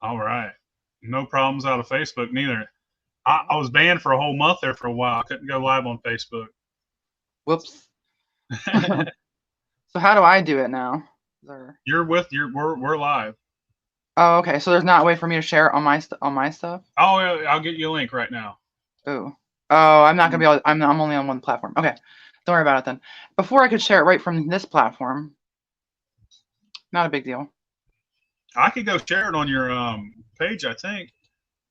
All right. No problems out of Facebook neither. I was banned for a whole month there for a while. I couldn't go live on Facebook. Whoops. So how do I do it now? We're live. Oh, okay. So there's not a way for me to share it on my stuff. Oh, I'll get you a link right now. Oh, I'm not gonna be able. I'm only on one platform. Okay, don't worry about it then. Before I could share it right from this platform, not a big deal. I could go share it on your page, I think.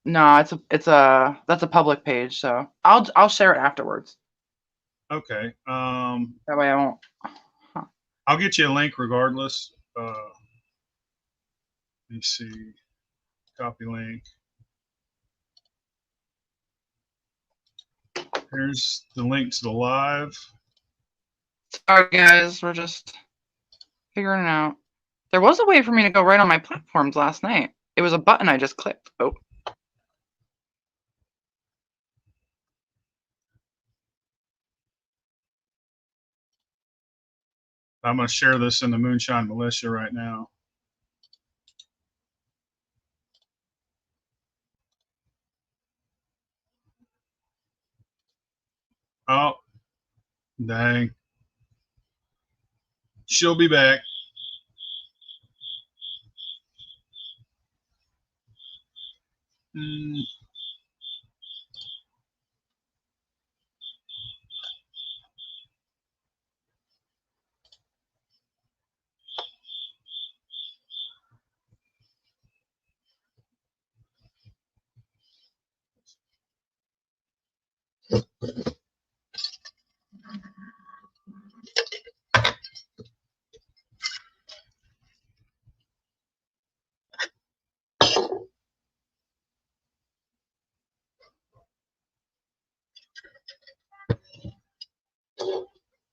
No, that's a public page, so I'll share it afterwards. Okay. That way I won't. Huh. I'll get you a link regardless. Let me see. Copy link. Here's the link to the live. Sorry guys, we're just figuring it out. There was a way for me to go right on my platforms last night. It was a button I just clicked. Oh. I'm going to share this in the Moonshine Militia right now. Oh, dang. She'll be back.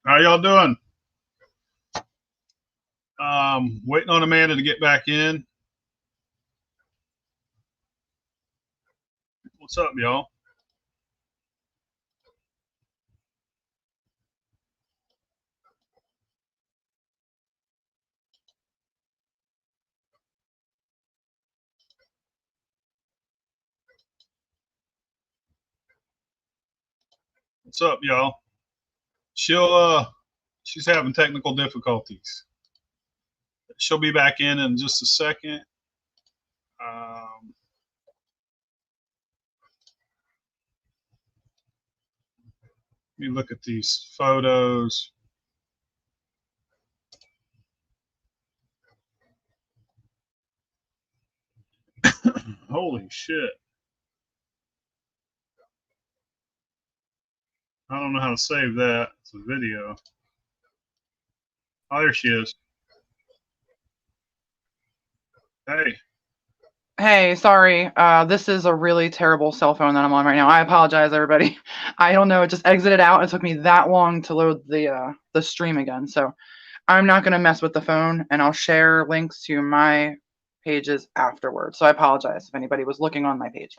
How y'all doing? Waiting on Amanda to get back in. What's up, y'all? What's up, y'all? She's having technical difficulties. She'll be back in just a second. Let me look at these photos. Holy shit. I don't know how to save that. It's a video. Oh, there she is. Hey. Hey, sorry. This is a really terrible cell phone that I'm on right now. I apologize, everybody. I don't know. It just exited out. It took me that long to load the stream again. So I'm not going to mess with the phone, and I'll share links to my pages afterwards. So I apologize if anybody was looking on my page.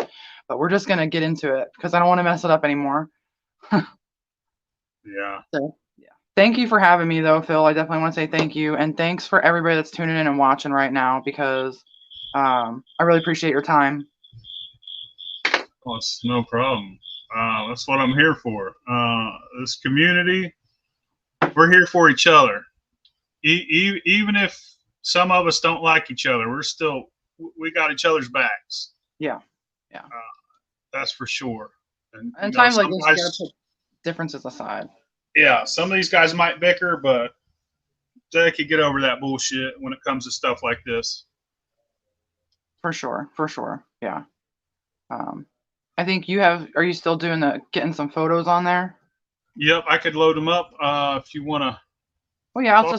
But we're just going to get into it because I don't want to mess it up anymore. Yeah. So, yeah. Thank you for having me, though, Phil. I definitely want to say thank you. And thanks for everybody that's tuning in and watching right now because I really appreciate your time. Well, it's no problem. That's what I'm here for. This community, we're here for each other. Even if some of us don't like each other, we got each other's backs. Yeah. That's for sure. And times like this, you gotta put differences aside. Yeah, some of these guys might bicker, but they could get over that bullshit when it comes to stuff like this. For sure. Yeah. I think are you still doing getting some photos on there? Yep, I could load them up if you want to. Oh yeah,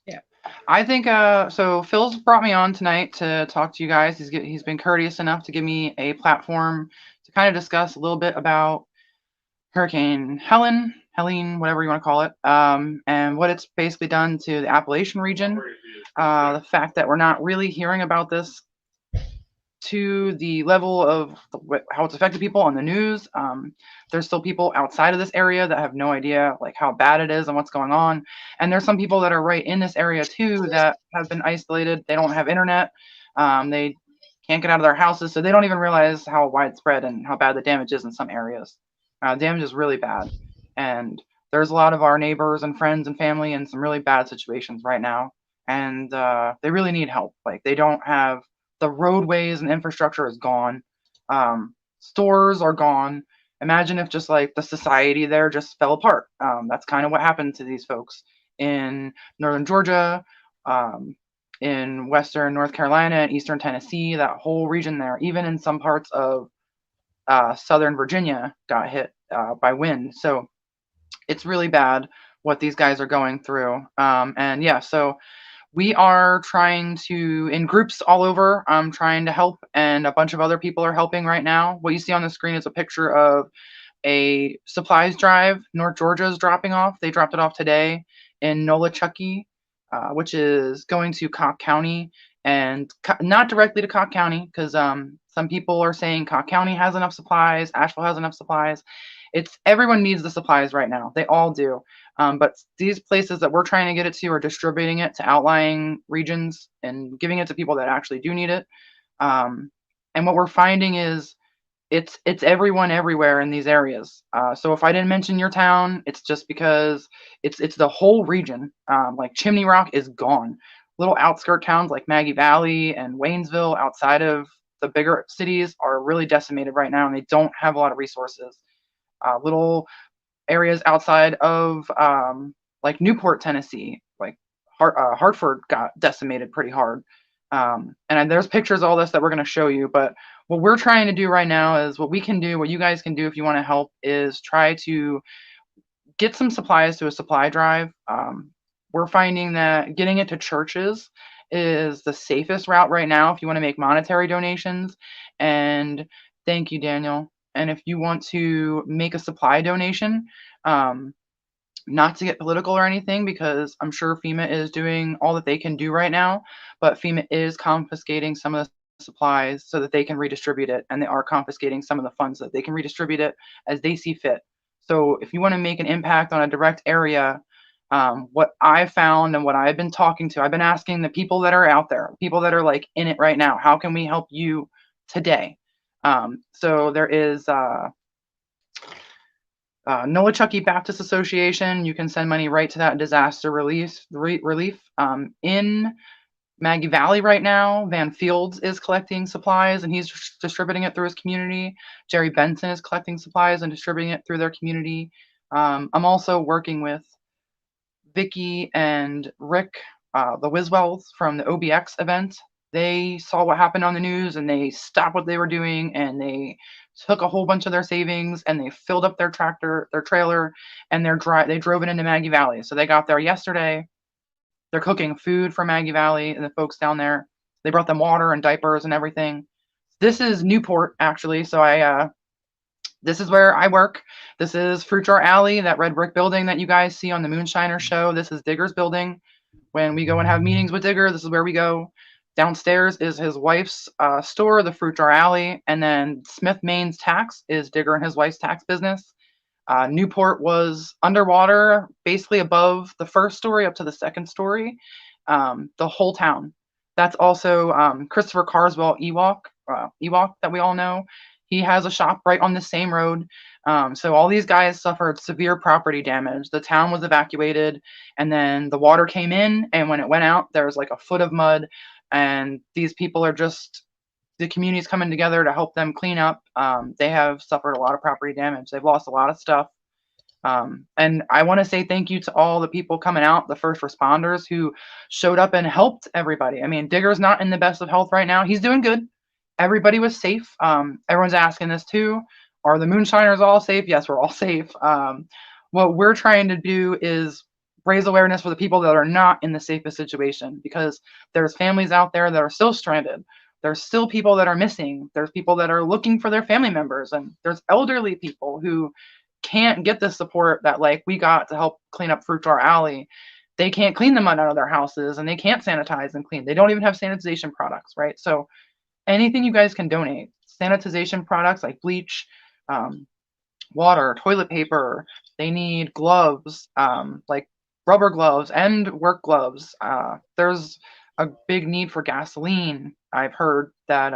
yeah. I think so Phil's brought me on tonight to talk to you guys. He's been courteous enough to give me a platform to kind of discuss a little bit about Hurricane Helene, whatever you want to call it, and what it's basically done to the Appalachian region. The fact that we're not really hearing about this to the level of how it's affected people on the news. There's still people outside of this area that have no idea like how bad it is and what's going on. And there's some people that are right in this area too that have been isolated. They don't have internet. They can't get out of their houses, so they don't even realize how widespread and how bad the damage is in some areas. Damage is really bad, and there's a lot of our neighbors and friends and family in some really bad situations right now, and they really need help. Like, they don't have the roadways and infrastructure is gone. Stores are gone. Imagine if just like the society there just fell apart. That's kind of what happened to these folks in northern Georgia, in western North Carolina and eastern Tennessee, that whole region there, even in some parts of southern Virginia got hit by wind. So it's really bad what these guys are going through. And yeah, so we are trying to, in groups all over, I'm trying to help, and a bunch of other people are helping right now. What you see on the screen is a picture of a supplies drive North Georgia is dropping off. They dropped it off today in Nolichucky, which is going to Cock County, and not directly to Cock County, because some people are saying Cock County has enough supplies, Asheville has enough supplies. It's everyone needs the supplies right now. They all do. But these places that we're trying to get it to are distributing it to outlying regions and giving it to people that actually do need it. And what we're finding is it's everyone everywhere in these areas. So if I didn't mention your town, it's just because it's the whole region. Like Chimney Rock is gone. Little outskirt towns like Maggie Valley and Waynesville outside of the bigger cities are really decimated right now, and they don't have a lot of resources. Little areas outside of like Newport, Tennessee, like Hartford got decimated pretty hard. And there's pictures of all this that we're going to show you, but what we're trying to do right now is what we can do, what you guys can do if you want to help, is try to get some supplies to a supply drive. We're finding that getting it to churches is the safest route right now if you want to make monetary donations. And thank you, Daniel. And if you want to make a supply donation, not to get political or anything, because I'm sure FEMA is doing all that they can do right now, but FEMA is confiscating some of the supplies so that they can redistribute it, and they are confiscating some of the funds so that they can redistribute it as they see fit. So if you want to make an impact on a direct area, what I found and what I've been talking to, I've been asking the people that are out there, people that are like in it right now, how can we help you today? So there is Nolichucky Baptist Association. You can send money right to that disaster relief. In Maggie Valley right now, Van Fields is collecting supplies and he's distributing it through his community. Jerry Benson is collecting supplies and distributing it through their community. I'm also working with Vicky and Rick, the Wiswells from the OBX event. They saw what happened on the news and they stopped what they were doing, and they took a whole bunch of their savings and they filled up their trailer, and they drove it into Maggie Valley. So they got there yesterday. They're cooking food for Maggie Valley and the folks down there. They brought them water and diapers and everything. This is Newport, actually. So this is where I work. This is Fruit Jar Alley, that red brick building that you guys see on the Moonshiner show. This is Digger's building. When we go and have meetings with Digger, this is where we go. Downstairs is his wife's store, the Fruit Jar Alley, and then Smith Main's Tax is Digger and his wife's tax business. Newport was underwater, basically above the first story up to the second story, the whole town. That's also Christopher Carswell Ewok that we all know. He has a shop right on the same road. So all these guys suffered severe property damage. The town was evacuated, and then the water came in, and when it went out, there was like a foot of mud, and these people are just, the community's coming together to help them clean up. They have suffered a lot of property damage. They've lost a lot of stuff. And I want to say thank you to all the people coming out, the first responders who showed up and helped everybody. I mean, Digger's not in the best of health right now. He's doing good. Everybody was safe. Everyone's asking this too. Are the Moonshiners all safe? Yes, we're all safe. What we're trying to do is raise awareness for the people that are not in the safest situation, because there's families out there that are still stranded. There's still people that are missing. There's people that are looking for their family members, and there's elderly people who can't get the support that like we got to help clean up Fruit Jar Alley. They can't clean the mud out of their houses, and they can't sanitize and clean. They don't even have sanitization products, right? So anything you guys can donate, sanitization products like bleach, water, toilet paper. They need gloves, like rubber gloves and work gloves. There's a big need for gasoline. I've heard that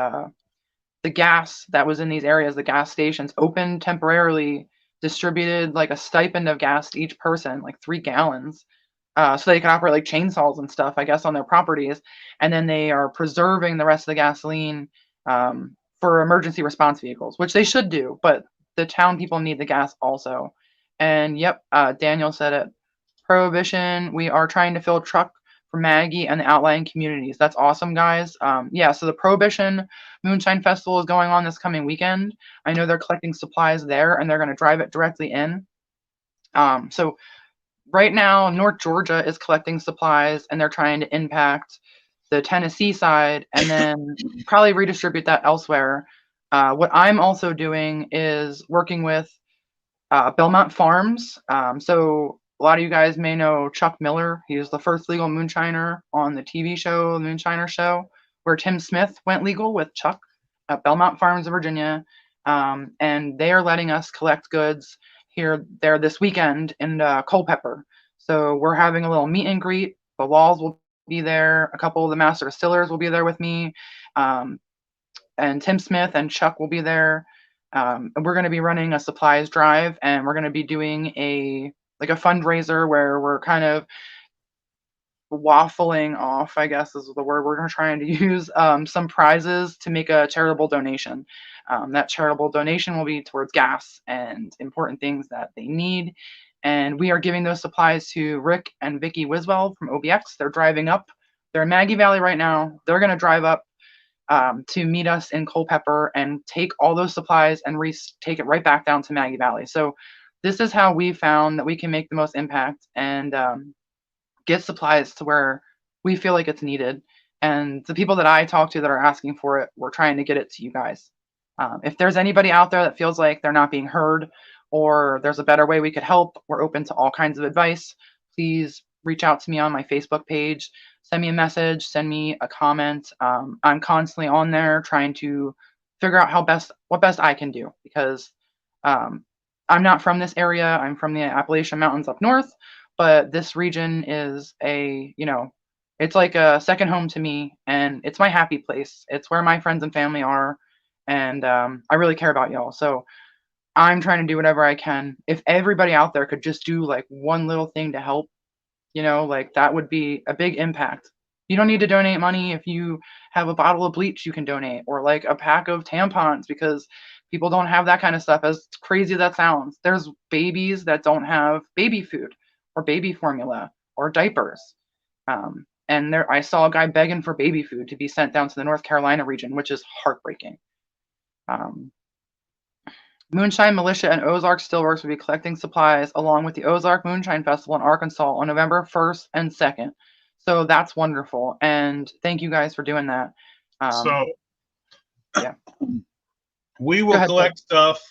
the gas that was in these areas, the gas stations, opened temporarily, distributed like a stipend of gas to each person, like 3 gallons, so they can operate like chainsaws and stuff, I guess, on their properties. And then they are preserving the rest of the gasoline for emergency response vehicles, which they should do, but the town people need the gas also. And yep, Daniel said it. Prohibition, we are trying to fill a truck for Maggie and the outlying communities. That's awesome, guys. Yeah, so the Prohibition Moonshine Festival is going on this coming weekend. I know they're collecting supplies there, and they're going to drive it directly in. So right now, North Georgia is collecting supplies, and they're trying to impact the Tennessee side and then probably redistribute that elsewhere. What I'm also doing is working with Belmont Farms. So a lot of you guys may know Chuck Miller. He was the first legal moonshiner on the TV show, The Moonshiner Show, where Tim Smith went legal with Chuck at Belmont Farms of Virginia. And they are letting us collect goods there this weekend in Culpeper. So we're having a little meet and greet. The Laws will be there. A couple of the master distillers will be there with me. And Tim Smith and Chuck will be there. And we're going to be running a supplies drive, and we're going to be doing a fundraiser where we're kind of waffling off, I guess is the word we're trying to use, some prizes to make a charitable donation. That charitable donation will be towards gas and important things that they need. And we are giving those supplies to Rick and Vicky Wiswell from OBX. They're driving up. They're in Maggie Valley right now. They're going to drive up to meet us in Culpeper and take all those supplies and take it right back down to Maggie Valley. So this is how we found that we can make the most impact and get supplies to where we feel like it's needed. And the people that I talk to that are asking for it, we're trying to get it to you guys. If there's anybody out there that feels like they're not being heard or there's a better way we could help, we're open to all kinds of advice. Please reach out to me on my Facebook page. Send me a message, send me a comment. I'm constantly on there trying to figure out what best I can do, because I'm not from this area. I'm from the Appalachian Mountains up north, but this region is it's like a second home to me, and it's my happy place. It's where my friends and family are, and I really care about y'all. So I'm trying to do whatever I can. If everybody out there could just do like one little thing to help, like that would be a big impact. You don't need to donate money. If you have a bottle of bleach, you can donate, or like a pack of tampons, because people don't have that kind of stuff. As crazy as that sounds, there's babies that don't have baby food or baby formula or diapers. And I saw a guy begging for baby food to be sent down to the North Carolina region, which is heartbreaking. Moonshine Militia and Ozark Steelworks will be collecting supplies along with the Ozark Moonshine Festival in Arkansas on November 1st and 2nd. So that's wonderful. And thank you guys for doing that. Yeah. We will collect stuff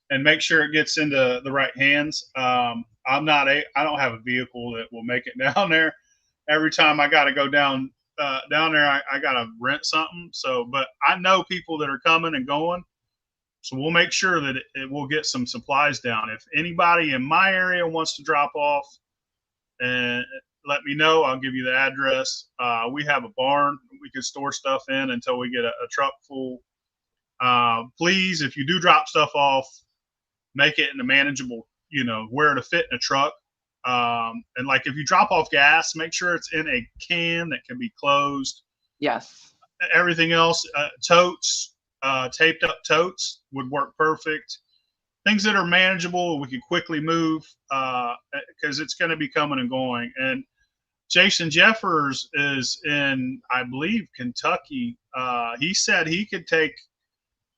and make sure it gets into the right hands. I don't have a vehicle that will make it down there. Every time I got to go down there, I got to rent something. But I know people that are coming and going. So we'll make sure that it will get some supplies down. If anybody in my area wants to drop off, and let me know. I'll give you the address. We have a barn we can store stuff in until we get a truck full. Please, if you do drop stuff off, make it in a manageable, where to fit in a truck. And like if you drop off gas, make sure it's in a can that can be closed. Yes. Everything else, totes. Taped up totes would work perfect. Things that are manageable, we can quickly move because it's going to be coming and going. And Jason Jeffers is in, I believe, Kentucky. He said he could take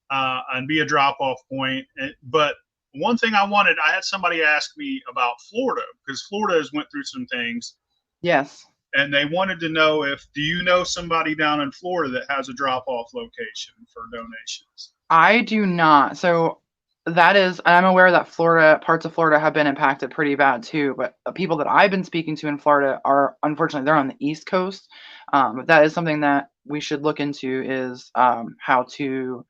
and be a drop-off point. But one thing I had somebody ask me about Florida, because Florida has went through some things. Yes. And they wanted to know do you know somebody down in Florida that has a drop-off location for donations? I do not. So I'm aware that parts of Florida have been impacted pretty bad too, but the people that I've been speaking to in Florida are, unfortunately, they're on the East Coast. But that is something that we should look into, is how to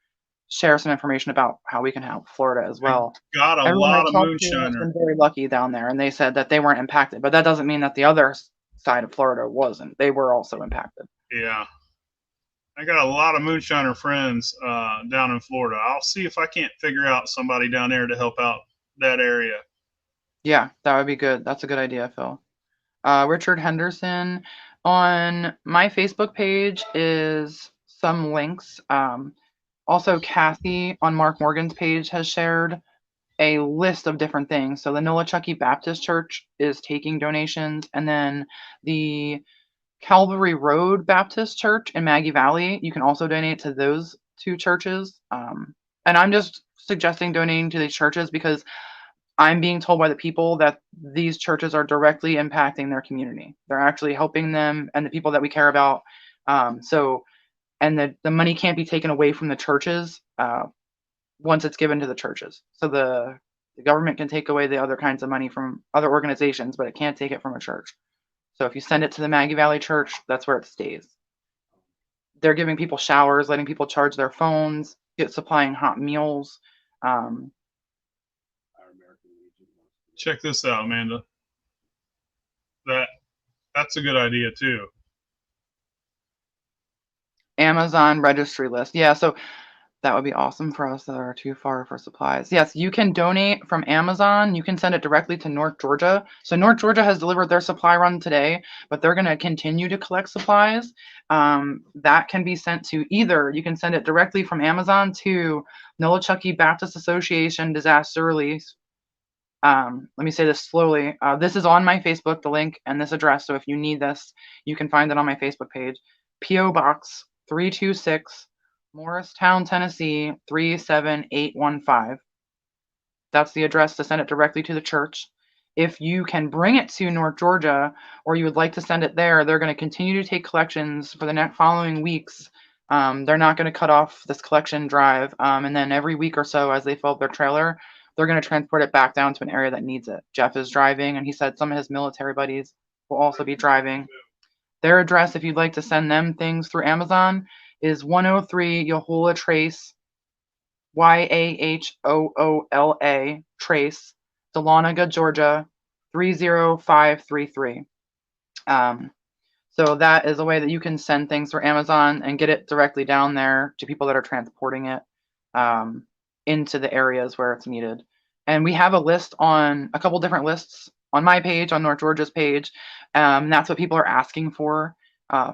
share some information about how we can help Florida as well. Got a Everyone lot I've of talked to has moonshiner. been very lucky down there, and they said that they weren't impacted. But that doesn't mean that the other side of Florida wasn't. They were also impacted. Yeah. I got a lot of moonshiner friends down in Florida. I'll see if I can't figure out somebody down there to help out that area. Yeah, that would be good. That's a good idea, Phil. Richard Henderson on my Facebook page is some links. Also, Kathy on Mark Morgan's page has shared a list of different things. So the Nolichucky Baptist Church is taking donations, and then the Calvary Road Baptist Church in Maggie Valley, you can also donate to those two churches. And I'm just suggesting donating to these churches because I'm being told by the people that these churches are directly impacting their community. They're actually helping them and the people that we care about. And the money can't be taken away from the churches once it's given to the churches. So the government can take away the other kinds of money from other organizations, but it can't take it from a church. So if you send it to the Maggie Valley Church, that's where it stays. They're giving people showers, letting people charge their phones, supplying hot meals. Check this out, Amanda. That's a good idea too. Amazon registry list. Yeah, so that would be awesome for us that are too far for supplies. Yes, you can donate from Amazon. You can send it directly to North Georgia. So North Georgia has delivered their supply run today, but they're going to continue to collect supplies. That can be sent to either, you can send it directly from Amazon to Nolichucky Baptist Association Disaster Relief. Let me say this slowly. This is on my Facebook, the link and this address. So if you need this, you can find it on my Facebook page. P.O. Box 326, Morristown, Tennessee 37815. That's the address to send it directly to the church. If you can bring it to North Georgia or you would like to send it there, they're going to continue to take collections for the next following weeks. They're not going to cut off this collection drive. And then every week or so, as they fill up their trailer, they're going to transport it back down to an area that needs it. Jeff is driving, and he said some of his military buddies will also be driving. Their address, if you'd like to send them things through Amazon, is 103 Yahola Trace, Yahoola Trace, Dahlonega, Georgia 30533. So that is a way that you can send things through Amazon and get it directly down there to people that are transporting it into the areas where it's needed. And we have a list on a couple different lists on my page, on North Georgia's page. That's what people are asking for.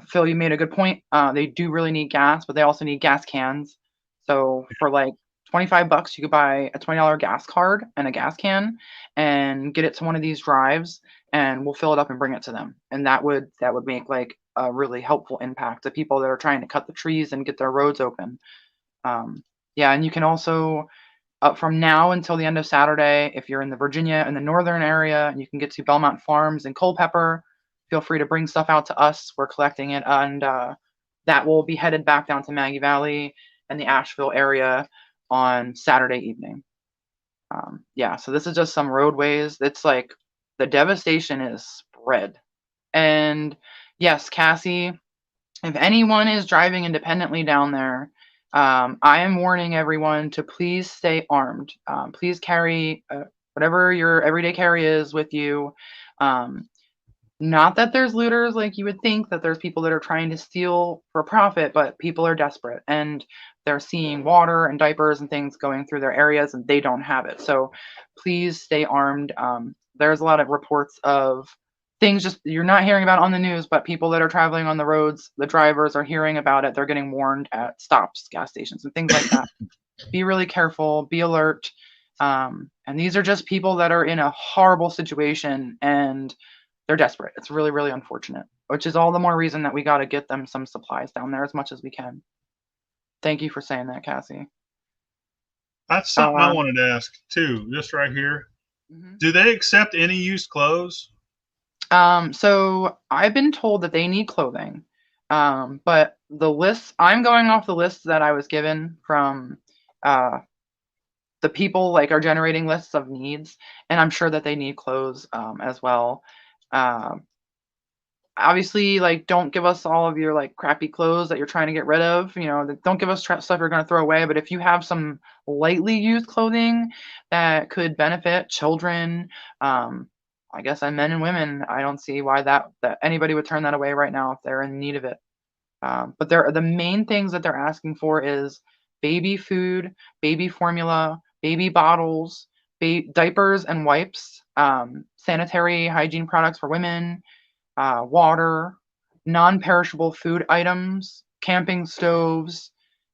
Phil, you made a good point. They do really need gas, but they also need gas cans. So for like $25, you could buy a $20 gas card and a gas can and get it to one of these drives, and we'll fill it up and bring it to them. And that would make like a really helpful impact to people that are trying to cut the trees and get their roads open. Yeah, and you can also, from now until the end of Saturday, if you're in the Virginia and the northern area, you can get to Belmont Farms and Culpeper. Feel free to bring stuff out to us. We're collecting it, and that will be headed back down to Maggie Valley and the Asheville area on Saturday evening. Yeah, so this is just some roadways. It's like the devastation is spread. And yes, Cassie, if anyone is driving independently down there, I am warning everyone to please stay armed. Please carry whatever your everyday carry is with you. Not that there's looters like you would think, that there's people that are trying to steal for profit, but people are desperate and they're seeing water and diapers and things going through their areas and they don't have it. So please stay armed. There's a lot of reports of things just you're not hearing about on the news, but people that are traveling on the roads, the drivers are hearing about it. They're getting warned at stops, gas stations, and things like that. Be really careful, be alert. And these are just people that are in a horrible situation and they're desperate. It's really, really unfortunate, which is all the more reason that we got to get them some supplies down there as much as we can. Thank you for saying that, Cassie. That's something I wanted to ask too, just right here. Mm-hmm. Do they accept any used clothes? So I've been told that they need clothing. But the lists, I'm going off the lists that I was given from the people like are generating lists of needs, and I'm sure that they need clothes as well. obviously, like, don't give us all of your like crappy clothes that you're trying to get rid of. Don't give us stuff you're going to throw away. But if you have some lightly used clothing that could benefit children, I guess, and men and women, I don't see why that anybody would turn that away right now if they're in need of it. But the main things that they're asking for is baby food, baby formula, baby bottles, diapers and wipes, sanitary hygiene products for women, water, non-perishable food items, camping stoves,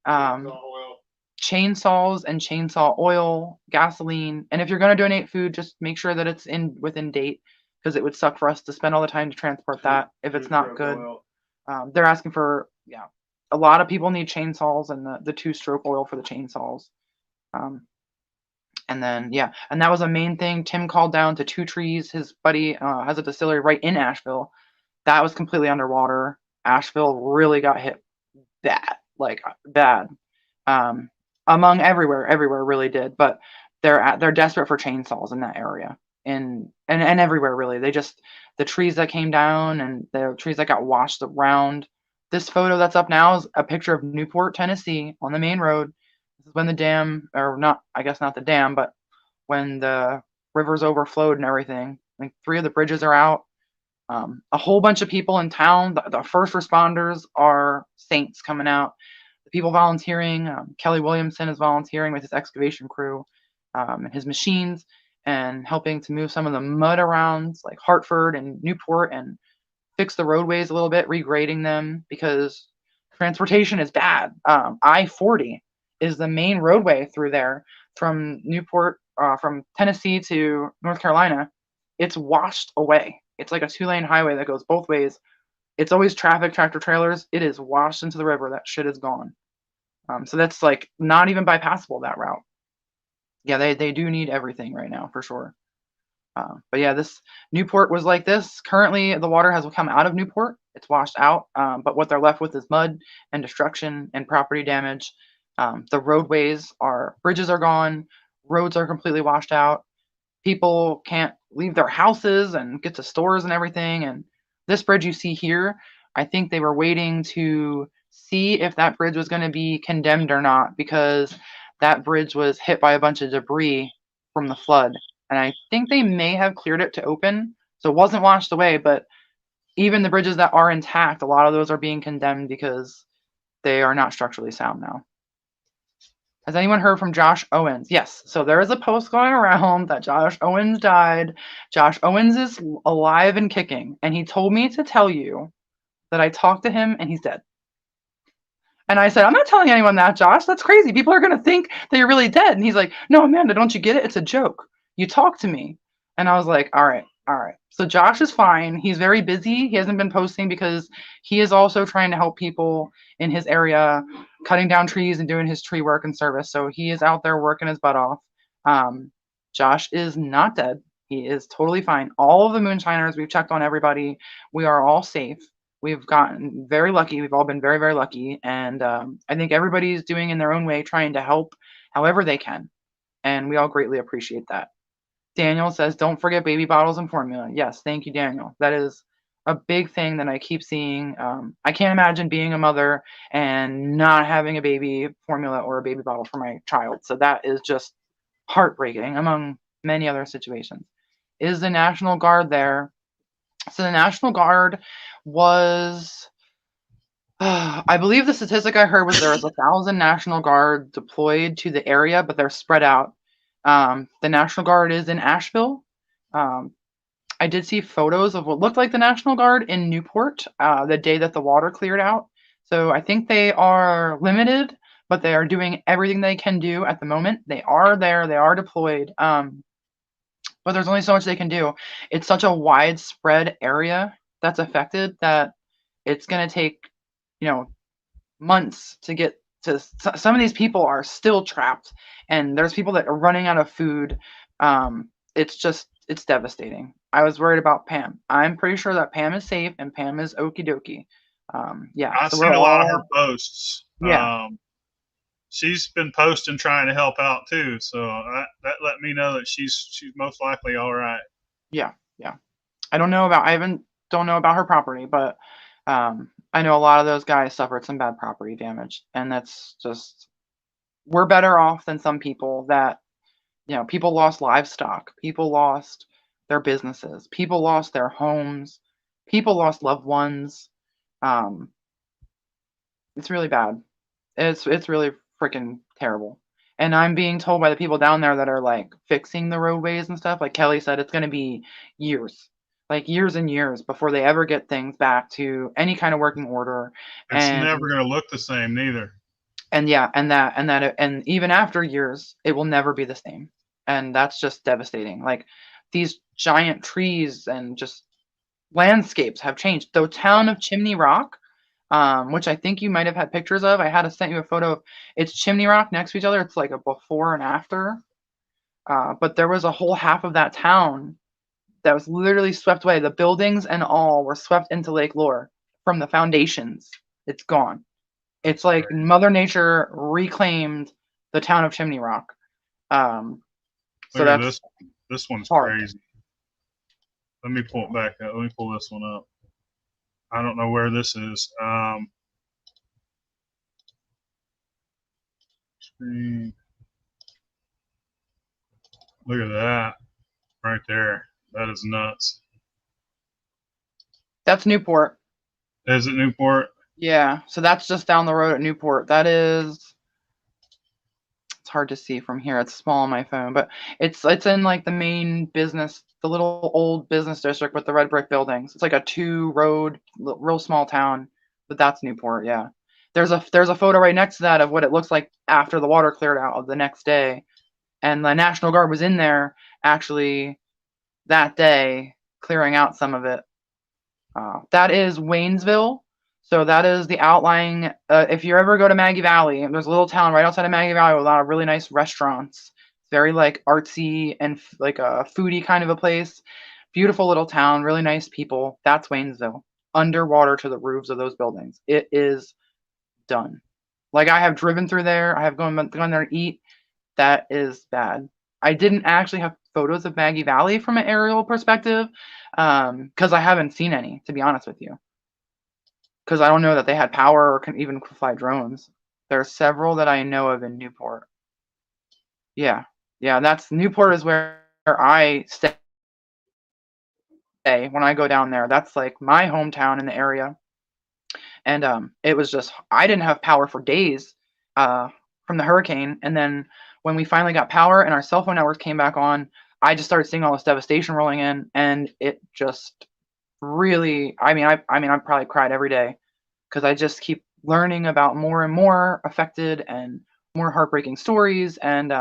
chainsaws and chainsaw oil, gasoline. And if you're going to donate food, just make sure that it's within date, because it would suck for us to spend all the time to transport that if it's not good. They're asking for, a lot of people need chainsaws and the 2-stroke oil for the chainsaws. And then, and that was a main thing. Tim called down to 2 trees. His buddy has a distillery right in Asheville. That was completely underwater. Asheville really got hit bad, like bad. Among everywhere really did. But they're desperate for chainsaws in that area, and everywhere really. The trees that came down and the trees that got washed around. This photo that's up now is a picture of Newport, Tennessee, on the main road. This is when the dam, or not, I guess not the dam, but when the rivers overflowed and everything. Like 3 of the bridges are out. A whole bunch of people in town. The first responders are saints coming out. The people volunteering. Kelly Williamson is volunteering with his excavation crew and his machines, and helping to move some of the mud around, like Hartford and Newport, and fix the roadways a little bit, regrading them, because transportation is bad. I-40 is the main roadway through there from Newport, from Tennessee to North Carolina. It's washed away. It's like a 2-lane highway that goes both ways. It's always traffic, tractor trailers. It is washed into the river. That shit is gone. So that's like not even bypassable, that route. Yeah, they do need everything right now for sure. But yeah, this Newport was like this. Currently, the water has come out of Newport. It's washed out. But what they're left with is mud and destruction and property damage. The bridges are gone. Roads are completely washed out. People can't leave their houses and get to stores and everything. And this bridge you see here, I think they were waiting to see if that bridge was going to be condemned or not, because that bridge was hit by a bunch of debris from the flood. And I think they may have cleared it to open, so it wasn't washed away. But even the bridges that are intact, a lot of those are being condemned because they are not structurally sound now. Has anyone heard from Josh Owens? Yes. So there is a post going around that Josh Owens died. Josh Owens is alive and kicking, and he told me to tell you that I talked to him and he's dead. And I said, I'm not telling anyone that, Josh. That's crazy. People are going to think that you're really dead. And he's like, no, Amanda, don't you get it? It's a joke. You talk to me. And I was like, all right. So Josh is fine. He's very busy. He hasn't been posting because he is also trying to help people in his area, cutting down trees and doing his tree work and service. So he is out there working his butt off. Josh is not dead. He is totally fine. All of the Moonshiners, we've checked on everybody. We are all safe. We've gotten very lucky. We've all been very, very lucky. And I think everybody's doing in their own way, trying to help however they can. And we all greatly appreciate that. Daniel says, don't forget baby bottles and formula. Yes, thank you, Daniel. That is a big thing that I keep seeing. I can't imagine being a mother and not having a baby formula or a baby bottle for my child. So that is just heartbreaking, among many other situations. Is the National Guard there? So the National Guard was, I believe the statistic I heard was there was 1,000 National Guard deployed to the area, but they're spread out. The National Guard is in Asheville. I did see photos of what looked like the National Guard in Newport the day that the water cleared out. So I think they are limited, but they are doing everything they can do at the moment. They are there. They are deployed. But there's only so much they can do. It's such a widespread area that's affected that it's going to take, months to get to. Some of these people are still trapped, and there's people that are running out of food. It's devastating. I was worried about Pam. I'm pretty sure that Pam is safe and Pam is okie dokie. I've seen a lot of her posts. Yeah. She's been posting trying to help out too, so that let me know that she's most likely all right. Yeah. I don't know about. I haven't don't know about her property, but I know a lot of those guys suffered some bad property damage, and that's just, we're better off than some people that, people lost livestock, people lost their businesses, people lost their homes, people lost loved ones. Um, it's really bad. It's really freaking terrible. And I'm being told by the people down there that are like fixing the roadways and stuff, like Kelly said, it's going to be years, like years and years before they ever get things back to any kind of working order. It's And never going to look the same, neither. and yeah, and even after years, it will never be the same. And that's just devastating. Like these giant trees and just landscapes have changed. The town of Chimney Rock, which I think you might have had pictures of. I had to send you a photo of, it's Chimney Rock next to each other. It's like a before and after. But there was a whole half of that town that was literally swept away. The buildings and all were swept into Lake Lure from the foundations. It's gone. It's like Mother Nature reclaimed the town of Chimney Rock. So Look at that's this one's hard. crazy. Let me pull it back up. Let me pull this one up. I don't know where this is. Screen. Look at that right there. That is nuts. That's Newport. Is it Newport? Yeah. So that's just down the road at Newport. That is, it's hard to see from here. It's small on my phone, but it's in like the main business, the little old business district with the red brick buildings. It's like a 2-road, real small town, but that's Newport. Yeah. There's a photo right next to that of what it looks like after the water cleared out of the next day. And the National Guard was in there actually that day clearing out some of it. That is Waynesville. So that is the outlying. If you ever go to Maggie Valley, there's a little town right outside of Maggie Valley with a lot of really nice restaurants. It's very like artsy and like a foodie kind of a place. Beautiful little town, really nice people. That's Waynesville. Underwater to the roofs of those buildings. It is done. Like I have driven through there. I have gone there to eat. That is bad. I didn't actually have photos of Maggie Valley from an aerial perspective because I haven't seen any, to be honest with you. Because I don't know that they had power or can even fly drones. There are several that I know of in Newport. Yeah, yeah, that's Newport is where I stay when I go down there. That's like my hometown in the area. And it was just, I didn't have power for days from the hurricane. And then when we finally got power and our cell phone networks came back on, I just started seeing all this devastation rolling in, and it just really, I probably cried every day because I just keep learning about more and more affected and more heartbreaking stories, and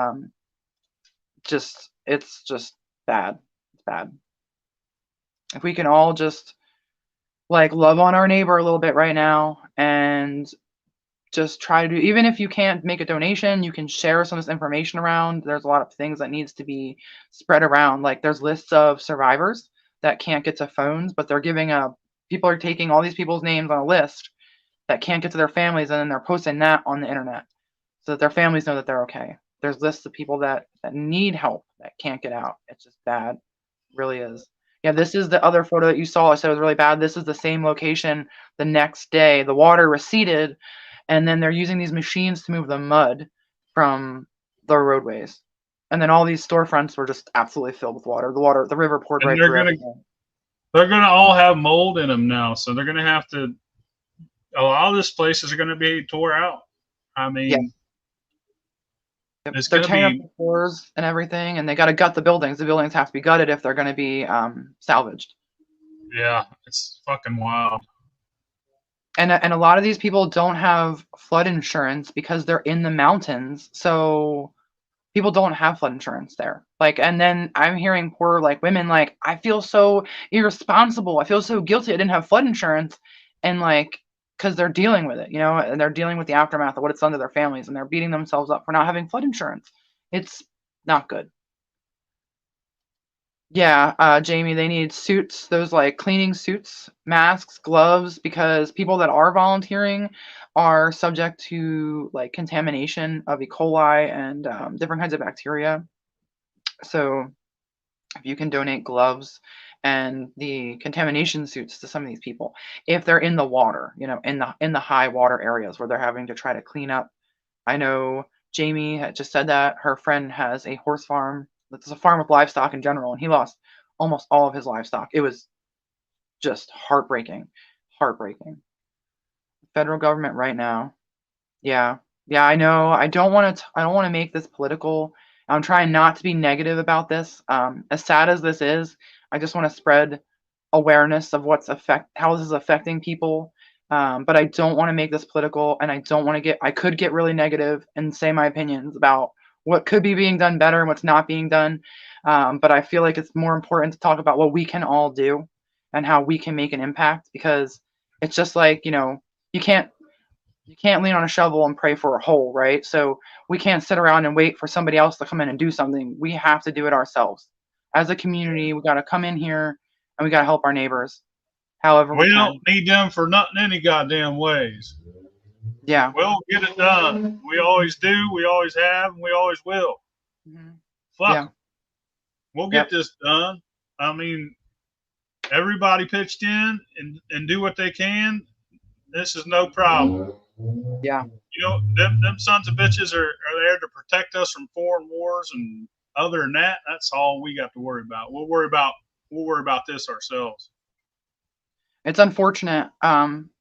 it's just bad. It's bad. If we can all just like love on our neighbor a little bit right now and just try to do, even if you can't make a donation, you can share some of this information around. There's a lot of things that needs to be spread around. Like there's lists of survivors that can't get to phones, but they're giving people are taking all these people's names on a list that can't get to their families, and then they're posting that on the internet so that their families know that they're okay. There's lists of people that need help that can't get out. It's just bad. It really is. Yeah, this is the other photo that you saw. I said it was really bad. This is the same location the next day. The water receded, and then they're using these machines to move the mud from the roadways. And then all these storefronts were just absolutely filled with water. The river poured And right through everything. they're gonna all have mold in them now, so they're gonna have to. A lot of these places are gonna be tore out. I mean, it's They're gonna tearing up be. the floors and everything, and they got to gut the buildings. The buildings have to be gutted if they're going to be salvaged. Yeah, it's fucking wild. And a lot of these people don't have flood insurance because they're in the mountains, so people don't have flood insurance there. Like, and then I'm hearing poor like women like, I feel so irresponsible. I feel so guilty. I didn't have flood insurance, and like, because they're dealing with it, and they're dealing with the aftermath of what it's done to their families, and they're beating themselves up for not having flood insurance. It's not good. Yeah, Jamie, they need suits, those like cleaning suits, masks, gloves, because people that are volunteering are subject to like contamination of E. coli and different kinds of bacteria. So if you can donate gloves and the contamination suits to some of these people if they're in the water, in the high water areas where they're having to try to clean up. I know Jamie had just said that her friend has a horse farm. It's a farm with livestock in general, and he lost almost all of his livestock. It was just heartbreaking. Heartbreaking. Federal government right now. Yeah. Yeah, I know. I don't want to make this political. I'm trying not to be negative about this. As sad as this is, I just want to spread awareness of how this is affecting people. But I don't want to make this political, and I could get really negative and say my opinions about what could be being done better and what's not being done. But I feel like it's more important to talk about what we can all do and how we can make an impact, because it's just like, you can't lean on a shovel and pray for a hole, right? So we can't sit around and wait for somebody else to come in and do something. We have to do it ourselves. As a community, we got to come in here and we got to help our neighbors however we We can. don't need them for nothing any goddamn ways. Yeah. We'll get it done. We always do. We always have. And we always will. Mhm. Fuck. Yeah. We'll get this done. I mean, everybody pitched in and do what they can. This is no problem. Yeah. Them sons of bitches are there to protect us from foreign wars, and other than that, that's all we got to worry about. We'll worry about this ourselves. It's unfortunate,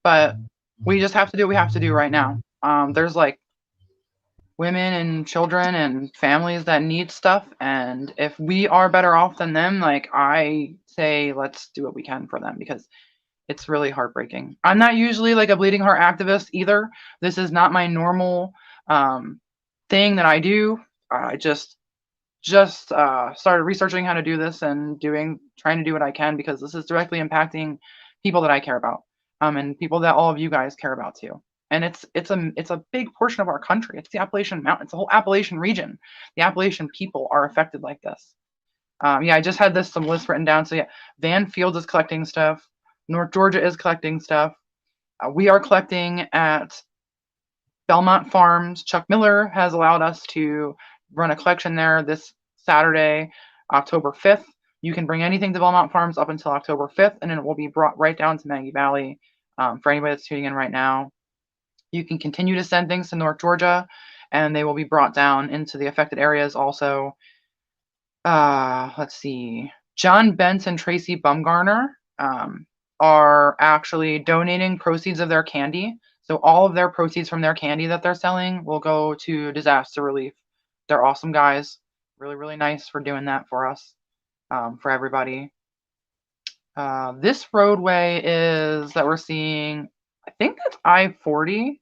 but we just have to do what we have to do right now. There's like women and children and families that need stuff, and if we are better off than them, like, I say, let's do what we can for them, because it's really heartbreaking. I'm not usually like a bleeding heart activist either. This is not my normal thing that I do. I just started researching how to do this and trying to do what I can, because this is directly impacting people that I care about, and people that all of you guys care about too. And it's a big portion of our country. It's the Appalachian Mountain. It's the whole Appalachian region. The Appalachian people are affected like this. Yeah, I just had some list written down. So yeah, Van Fields is collecting stuff. North Georgia is collecting stuff. We are collecting at Belmont Farms. Chuck Miller has allowed us to run a collection there this Saturday, October 5th. You can bring anything to Belmont Farms up until October 5th, and then it will be brought right down to Maggie Valley. For anybody that's tuning in right now, you can continue to send things to North Georgia, and they will be brought down into the affected areas also. Let's see. John Bentz and Tracy Bumgarner are actually donating proceeds of their candy. So all of their proceeds from their candy that they're selling will go to disaster relief. They're awesome guys. Really, really nice for doing that for us, for everybody. This roadway is that we're seeing, I think that's I-40.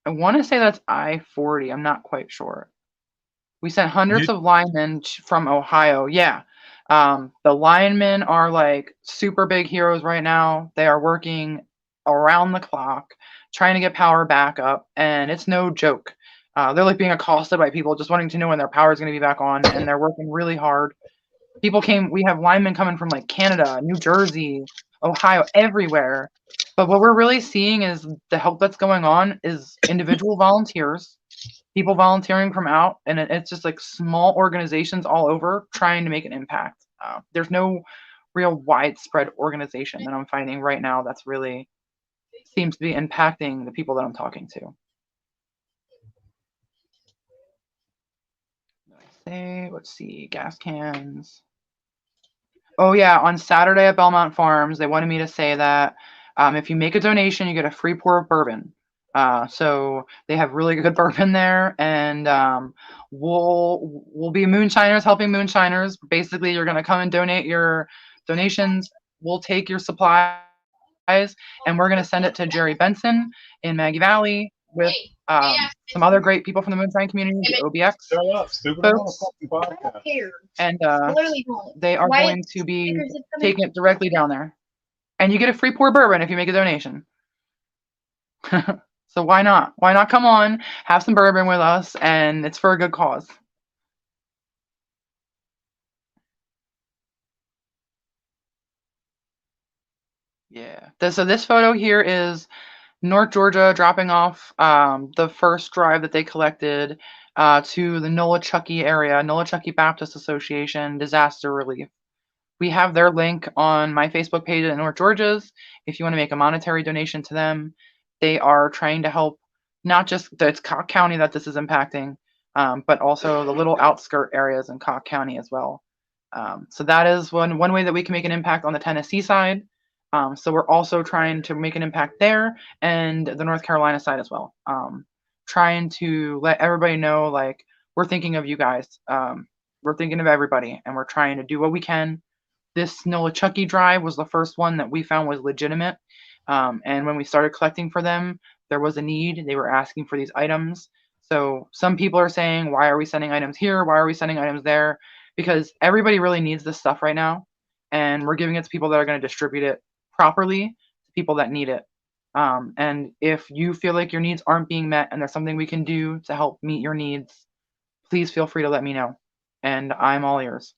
I want to say that's I-40. I'm not quite sure. We sent hundreds of linemen from Ohio. Yeah. The linemen are like super big heroes right now. They are working around the clock trying to get power back up, and it's no joke. They're like being accosted by people just wanting to know when their power is going to be back on, and they're working really hard. We have linemen coming from like Canada, New Jersey, Ohio, everywhere. But what we're really seeing is the help that's going on is individual volunteers, people volunteering from out, and it's just like small organizations all over trying to make an impact. There's no real widespread organization that I'm finding right now that's really seems to be impacting the people that I'm talking to. Let's see, gas cans. Oh yeah, on Saturday at Belmont Farms, they wanted me to say that if you make a donation, you get a free pour of bourbon. So they have really good bourbon there, and we'll be moonshiners helping moonshiners. Basically, you're gonna come and donate your donations. We'll take your supplies, and we're gonna send it to Jerry Benson in Maggie Valley with some other great people from the Moonshine community, the OBX folks, and they are going to be taking it directly down there. And you get a free pour bourbon if you make a donation. So why not? Why not come on, have some bourbon with us, and it's for a good cause. Yeah. So this photo here is North Georgia dropping off the first drive that they collected. to the Nolichucky area, Nolichucky Baptist Association Disaster Relief. We have their link on my Facebook page at North Georgia's. If you want to make a monetary donation to them, they are trying to help not just the Cock County that this is impacting, but also the little outskirt areas in Cock County as well. So that is one way that we can make an impact on the Tennessee side. So we're also trying to make an impact there and the North Carolina side as well. Trying to let everybody know, like, we're thinking of you guys. We're thinking of everybody, and we're trying to do what we can. This Nolichucky drive was the first one that we found was legitimate. And when we started collecting for them, there was a need. They were asking for these items. So some people are saying, why are we sending items here? Why are we sending items there? Because everybody really needs this stuff right now. And we're giving it to people that are going to distribute it properly to people that need it. And if you feel like your needs aren't being met and there's something we can do to help meet your needs, please feel free to let me know. And I'm all ears.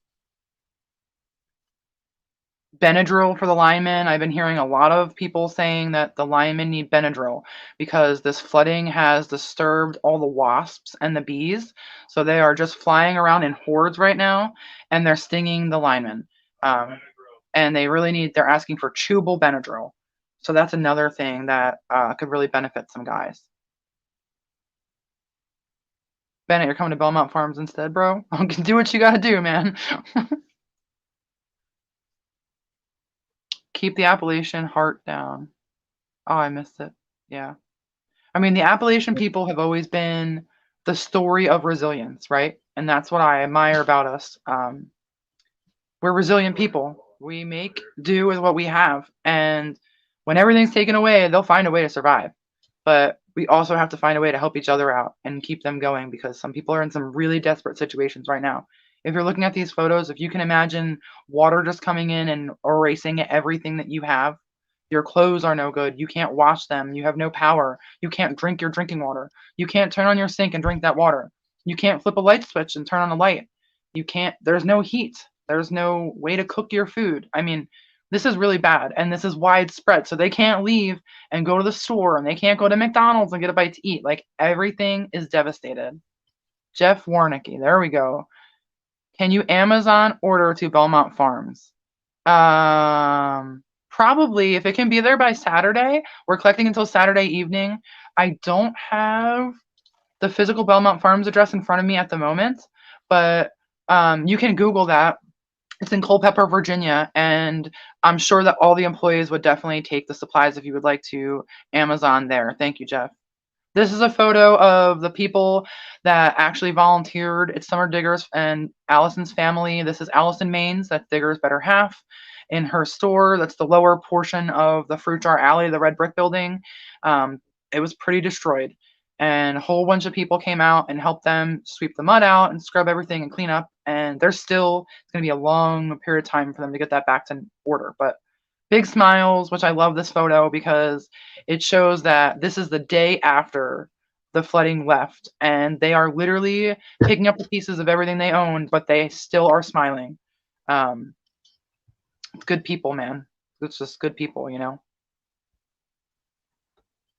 Benadryl for the linemen. I've been hearing a lot of people saying that the linemen need Benadryl because this flooding has disturbed all the wasps and the bees. So they are just flying around in hordes right now, and they're stinging the linemen. And they're asking for chewable Benadryl. So that's another thing that could really benefit some guys. Bennett, you're coming to Belmont Farms instead, bro? Do what you gotta do, man. Keep the Appalachian heart down. Oh, I missed it. Yeah. I mean, the Appalachian people have always been the story of resilience, right? And that's what I admire about us. We're resilient people. We make do with what we have. And when everything's taken away, they'll find a way to survive. But we also have to find a way to help each other out and keep them going because some people are in some really desperate situations right now. If you're looking at these photos, if you can imagine water just coming in and erasing everything that you have, your clothes are no good. You can't wash them. You have no power. You can't drink your drinking water. You can't turn on your sink and drink that water. You can't flip a light switch and turn on a light. There's no heat. There's no way to cook your food. I mean, this is really bad and this is widespread. So they can't leave and go to the store and they can't go to McDonald's and get a bite to eat. Like, everything is devastated. Jeff Warnicki, there we go. Can you Amazon order to Belmont Farms? Probably, if it can be there by Saturday. We're collecting until Saturday evening. I don't have the physical Belmont Farms address in front of me at the moment, but you can Google that. It's in Culpeper, Virginia, and I'm sure that all the employees would definitely take the supplies if you would like to Amazon there. Thank you, Jeff. This is a photo of the people that actually volunteered. It's Summer Diggers and Allison's family. This is Allison Maines, that's Digger's better half. In her store, that's the lower portion of the Fruit Jar Alley, the red brick building. It was pretty destroyed. And a whole bunch of people came out and helped them sweep the mud out and scrub everything and clean up. And it's going to be a long period of time for them to get that back to order. But big smiles, which I love this photo because it shows that this is the day after the flooding left. And they are literally picking up the pieces of everything they own, but they still are smiling. It's good people, man. It's just good people, you know.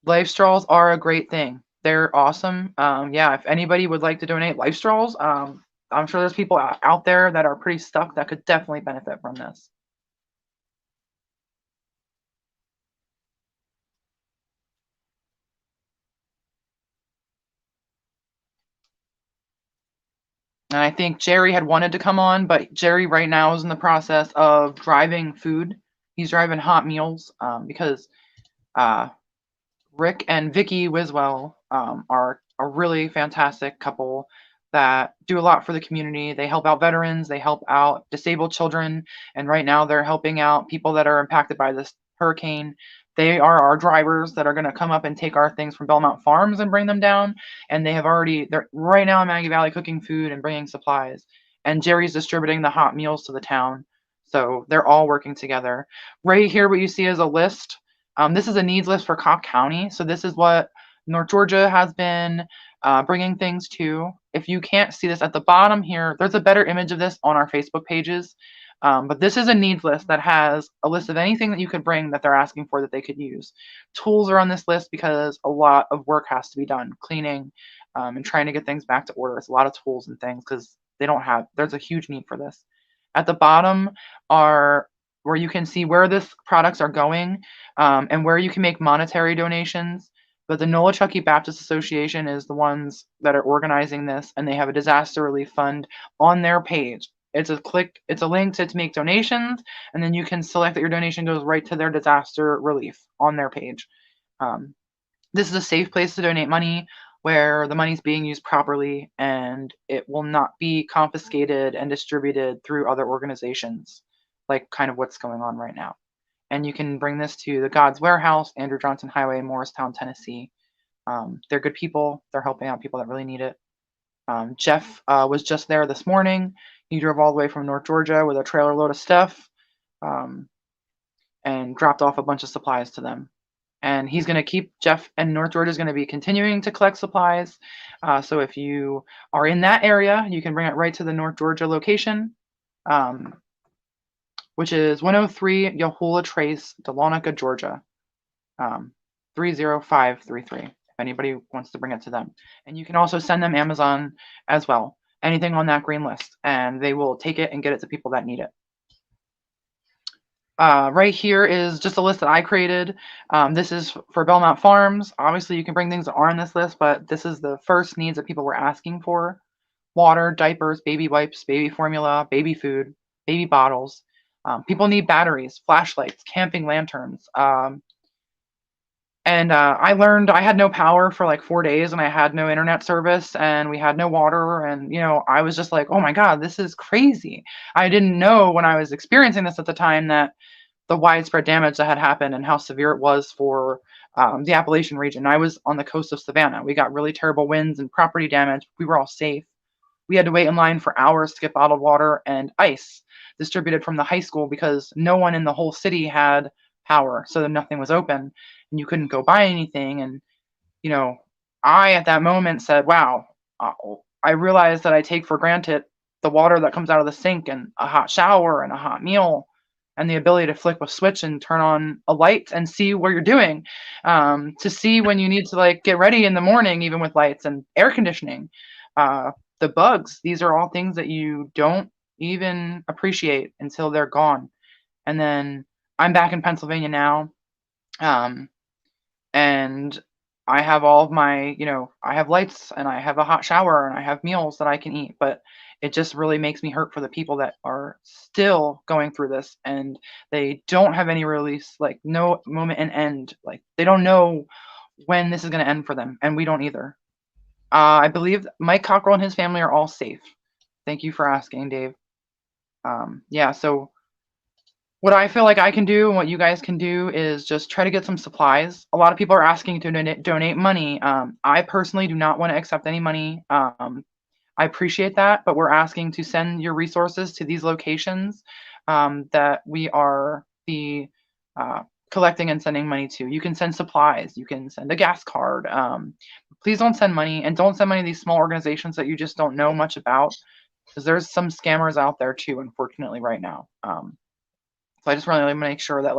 Life straws are a great thing. They're awesome. Yeah, if anybody would like to donate life straws, I'm sure there's people out there that are pretty stuck that could definitely benefit from this. And I think Jerry had wanted to come on, but Jerry right now is in the process of driving food. He's driving hot meals because Rick and Vicky Wiswell are a really fantastic couple that do a lot for the community. They help out veterans, they help out disabled children, and right now they're helping out people that are impacted by this hurricane. They are our drivers that are going to come up and take our things from Belmont Farms and bring them down. And they're right now in Maggie Valley cooking food and bringing supplies. And Jerry's distributing the hot meals to the town. So they're all working together. Right here, what you see is a list. This is a needs list for Cobb County. So this is what North Georgia has been bringing things to. If you can't see this at the bottom here, there's a better image of this on our Facebook pages. But this is a needs list that has a list of anything that you could bring that they're asking for that they could use. Tools are on this list because a lot of work has to be done. Cleaning, and trying to get things back to order. It's a lot of tools and things because there's a huge need for this. At the bottom are where you can see where this products are going, and where you can make monetary donations. But the Nolichucky Baptist Association is the ones that are organizing this, and they have a disaster relief fund on their page. It's a link to make donations, and then you can select that your donation goes right to their disaster relief on their page. This is a safe place to donate money where the money is being used properly and it will not be confiscated and distributed through other organizations, like kind of what's going on right now. And you can bring this to the God's Warehouse, Andrew Johnson Highway, Morristown, Tennessee. They're good people. They're helping out people that really need it. Jeff was just there this morning. He drove all the way from North Georgia with a trailer load of stuff, and dropped off a bunch of supplies to them. And he's going to keep Jeff, and North Georgia is going to be continuing to collect supplies. So if you are in that area, you can bring it right to the North Georgia location, which is 103 Yahuwah Trace, Dahlonega, Georgia, 30533. If anybody wants to bring it to them. And you can also send them Amazon as well, anything on that green list, and they will take it and get it to people that need it. Right here is just a list that I created. This is for Belmont Farms. Obviously, you can bring things that are on this list, but this is the first needs that people were asking for. Water, diapers, baby wipes, baby formula, baby food, baby bottles. People need batteries, flashlights, camping lanterns. And I learned I had no power for like 4 days, and I had no internet service, and we had no water. And, I was just like, oh my God, this is crazy. I didn't know when I was experiencing this at the time that the widespread damage that had happened and how severe it was for the Appalachian region. I was on the coast of Savannah. We got really terrible winds and property damage. We were all safe. We had to wait in line for hours to get bottled water and ice distributed from the high school because no one in the whole city had power, so nothing was open and you couldn't go buy anything. And I at that moment said, wow, I realized that I take for granted the water that comes out of the sink and a hot shower and a hot meal and the ability to flick a switch and turn on a light and see what you're doing, to see when you need to get ready in the morning, even with lights and air conditioning. The bugs, these are all things that you don't even appreciate until they're gone. And then I'm back in Pennsylvania now, and I have all of my, I have lights and I have a hot shower and I have meals that I can eat, but it just really makes me hurt for the people that are still going through this and they don't have any release, no moment and end. They don't know when this is going to end for them, and we don't either. I believe Mike Cockrell and his family are all safe. Thank you for asking, Dave. Yeah, so what I feel like I can do and what you guys can do is just try to get some supplies. A lot of people are asking to donate money. I personally do not want to accept any money. I appreciate that, but we're asking to send your resources to these locations that we are collecting and sending money to. You can send supplies. You can send a gas card. Please don't send money, and don't send money to these small organizations that you just don't know much about, because there's some scammers out there too, unfortunately, right now. So I just really want to make sure that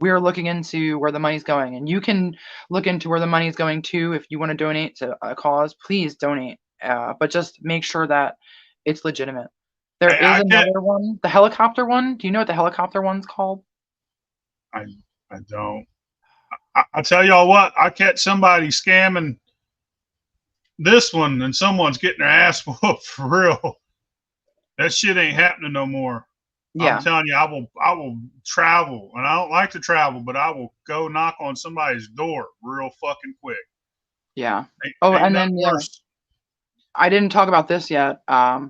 we're looking into where the money's going, and you can look into where the money's going to. If you want to donate to a cause, please donate. But just make sure that it's legitimate. There is another one, the helicopter one. Do you know what the helicopter one's called? I don't. I tell y'all what, I catch somebody scamming this one and someone's getting their ass whooped for real. That shit ain't happening no more. Yeah. I'm telling you, I will travel, and I don't like to travel, but I will go knock on somebody's door real fucking quick. Yeah. And then I didn't talk about this yet.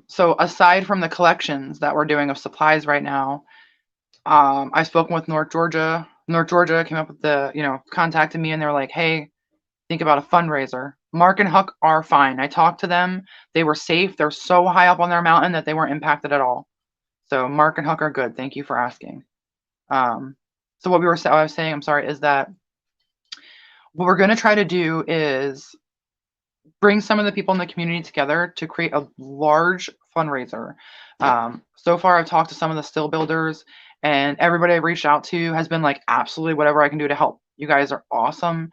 So aside from the collections that we're doing of supplies right now, I've spoken with North Georgia. North Georgia came up with contacted me, and they're like, hey, think about a fundraiser. Mark and Huck are fine. I talked to them. They were safe. They're so high up on their mountain that they weren't impacted at all. So Mark and Huck are good. Thank you for asking. So what I was saying, is that what we're going to try to do is bring some of the people in the community together to create a large fundraiser. So far, I've talked to some of the still builders, and everybody I've reached out to has been like, absolutely whatever I can do to help. You guys are awesome.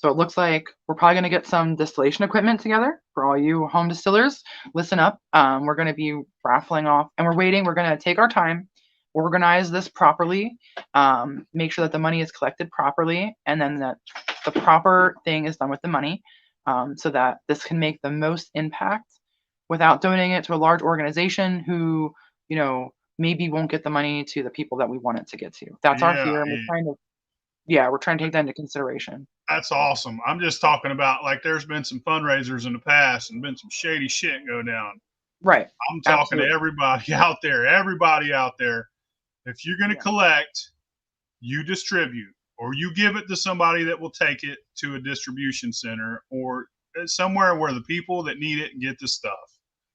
So it looks like we're probably going to get some distillation equipment together for all you home distillers. Listen up. We're going to be raffling off, and we're waiting. We're going to take our time, organize this properly, make sure that the money is collected properly, and then that the proper thing is done with the money, so that this can make the most impact without donating it to a large organization who, maybe won't get the money to the people that we want it to get to. That's our fear, and we're trying to take that into consideration. That's awesome. I'm just talking about, like, there's been some fundraisers in the past and been some shady shit go down. Right. I'm talking to everybody out there. If you're going to collect, you distribute, or you give it to somebody that will take it to a distribution center or somewhere where the people that need it get the stuff.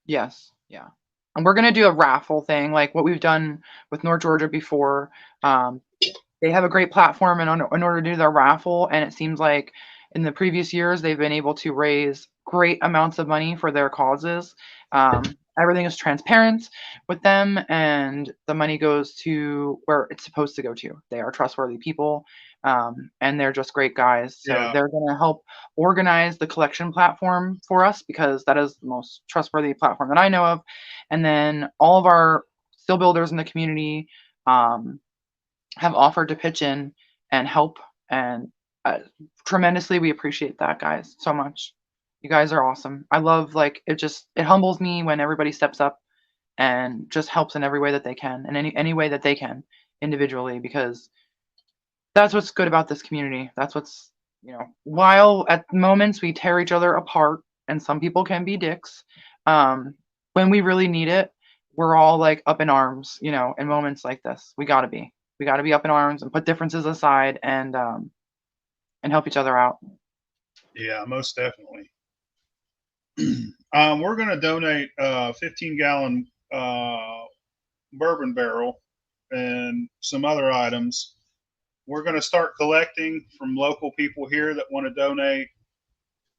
Yes. Yeah. And we're going to do a raffle thing like what we've done with North Georgia before. They have a great platform in order to do their raffle. And it seems like in the previous years, they've been able to raise great amounts of money for their causes. Everything is transparent with them, and the money goes to where it's supposed to go to. They are trustworthy people, and they're just great guys. So they're going to help organize the collection platform for us, because that is the most trustworthy platform that I know of. And then all of our still builders in the community have offered to pitch in and help, and tremendously we appreciate that, guys, so much. You guys are awesome. I love, like, it humbles me when everybody steps up and just helps in every way that they can, and any way that they can individually, because that's what's good about this community. That's what's, while at moments we tear each other apart and some people can be dicks, when we really need it, we're all like up in arms, in moments like this. We got to be up in arms and put differences aside and help each other out. Yeah, most definitely. We're going to donate a 15-gallon bourbon barrel and some other items. We're going to start collecting from local people here that want to donate.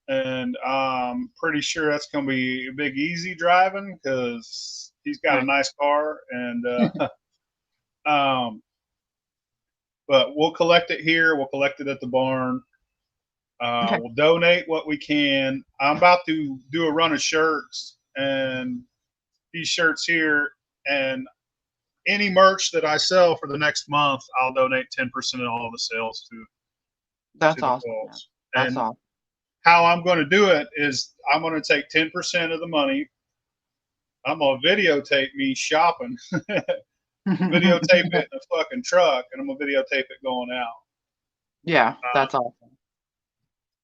And I'm pretty sure that's going to be a big easy driving, because he's got a nice car. And but we'll collect it here. We'll collect it at the barn. We'll donate what we can. I'm about to do a run of shirts, and these shirts here, and any merch that I sell for the next month, I'll donate 10% of all the sales to. That's awesome. That's awesome. How I'm going to do it is I'm going to take 10% of the money. I'm going to videotape me shopping, videotape it in a fucking truck, and I'm going to videotape it going out. Yeah, that's awesome.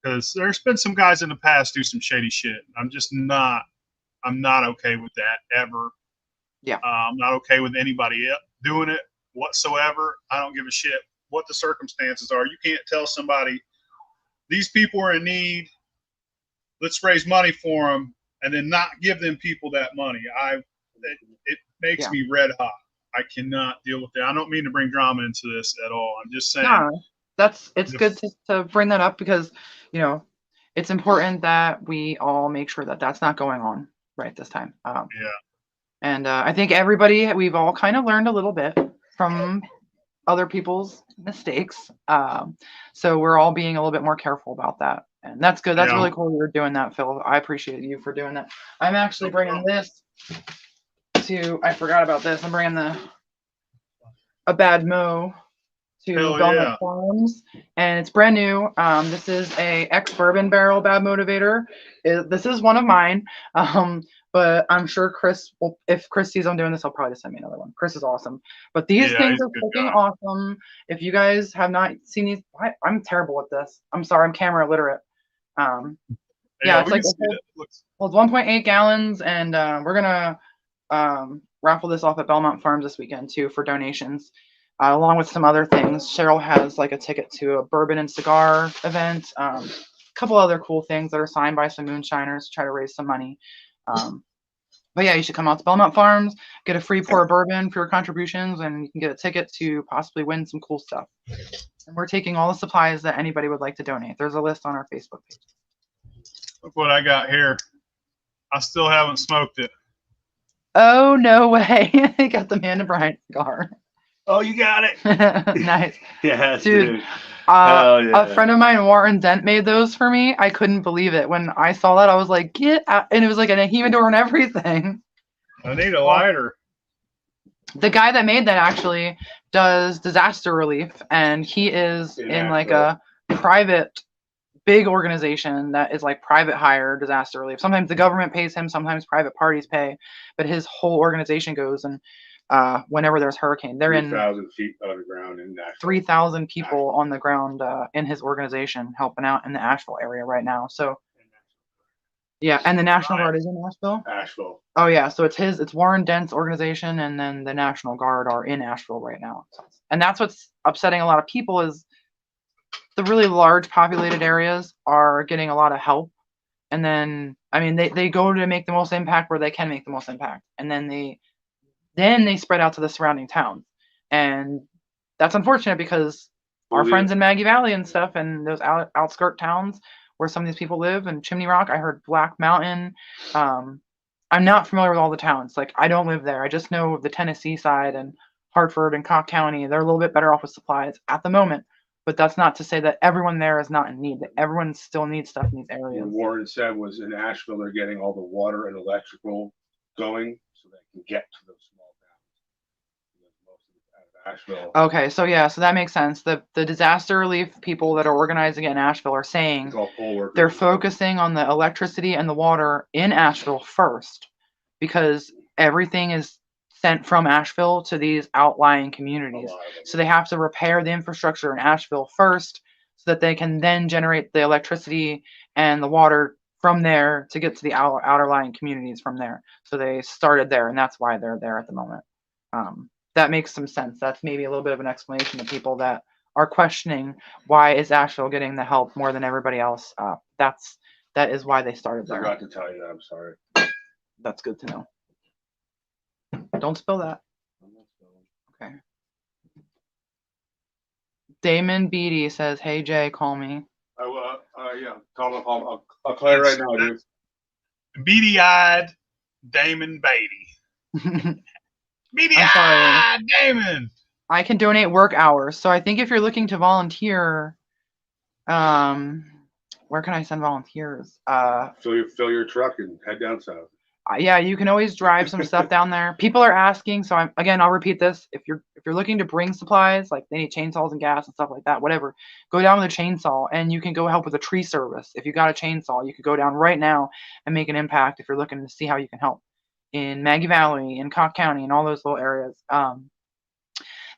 Because there's been some guys in the past do some shady shit. I'm not okay with that ever. Yeah. I'm not okay with anybody doing it whatsoever. I don't give a shit what the circumstances are. You can't tell somebody, these people are in need, let's raise money for them, and then not give them people that money. It makes me red hot. I cannot deal with that. I don't mean to bring drama into this at all. I'm just saying. No, it's good to bring that up, because it's important that we all make sure that that's not going on right this time. And I think we've all kind of learned a little bit from other people's mistakes. So we're all being a little bit more careful about that. And that's good. That's really cool you're doing that, Phil. I appreciate you for doing that. I'm actually bringing this I forgot about this. I'm bringing a Bad Mo to Belmont Farms, and it's brand new. This is a ex-bourbon barrel Bad Motivator. This is one of mine, but I'm sure Chris will. If Chris sees I'm doing this, he'll probably just send me another one. Chris is awesome, but these things are freaking awesome. If you guys have not seen these, I'm terrible at this. I'm sorry, I'm camera illiterate. It's like holds 1.8 gallons, and we're gonna raffle this off at Belmont Farms this weekend too for donations. Along with some other things. Cheryl has like a ticket to a bourbon and cigar event, a couple other cool things that are signed by some moonshiners to try to raise some money. But yeah, you should come out to Belmont Farms, get a free pour of bourbon for your contributions, and you can get a ticket to possibly win some cool stuff. And we're taking all the supplies that anybody would like to donate. There's a list on our Facebook page. Look what I got here. I still haven't smoked it. Oh, no way. I got the Man to Bryant cigar. Oh, you got it. Nice. Yes, Dude. dude. Hell yeah. A friend of mine, Warren Dent, made those for me. I couldn't believe it. When I saw that, I was like, get out. And it was like a humidor and everything. I need a lighter. The guy that made that actually does disaster relief, and he is in like a private big organization that is like private hire disaster relief. Sometimes the government pays him, sometimes private parties pay, but his whole organization goes and whenever there's hurricane, they're 3,000 feet underground in Nashville. 3,000 people on the ground in his organization helping out in the Asheville area right now. So yeah, and the National Guard is in Asheville. Asheville. Oh yeah, so it's Warren Dent's organization, and then the National Guard are in Asheville right now. And that's what's upsetting a lot of people is the really large populated areas are getting a lot of help. And then, I mean, they go to make the most impact where they can make the most impact. And then they spread out to the surrounding towns. And that's unfortunate because our friends in Maggie Valley and stuff and those outskirt towns where some of these people live, and Chimney Rock, I heard Black Mountain. I'm not familiar with all the towns. Like, I don't live there. I just know the Tennessee side and Hartford and Cobb County. They're a little bit better off with supplies at the moment. But that's not to say that everyone there is not in need. That everyone still needs stuff in these areas. What Warren said was in Asheville, they're getting all the water and electrical going so they can get to those small towns. Asheville. Okay, so yeah, so that makes sense. The disaster relief people that are organizing it in Asheville are saying they're focusing on the electricity and the water in Asheville first because everything is sent from Asheville to these outlying communities. So they have to repair the infrastructure in Asheville first so that they can then generate the electricity and the water from there to get to the outerlying communities from there. So they started there, and that's why they're there at the moment. That makes some sense. That's maybe a little bit of an explanation to people that are questioning why is Asheville getting the help more than everybody else. That is why they started there. I forgot to tell you that. I'm sorry. That's good to know. Don't spill that. Okay. Damon Beatty says, "Hey Jay, call me." Yeah, call him. I'll call you right now, dude. Beady-eyed Damon Beatty. Beady-eyed Damon. I can donate work hours, so I think if you're looking to volunteer, where can I send volunteers? Fill your truck and head down south. Yeah, you can always drive some stuff down there. People are asking, so I'll repeat this. If you're looking to bring supplies, like they need chainsaws and gas and stuff like that, whatever, go down with a chainsaw and you can go help with a tree service. If you got a chainsaw, you could go down right now and make an impact if you're looking to see how you can help. In Maggie Valley, in Cobb County, and all those little areas.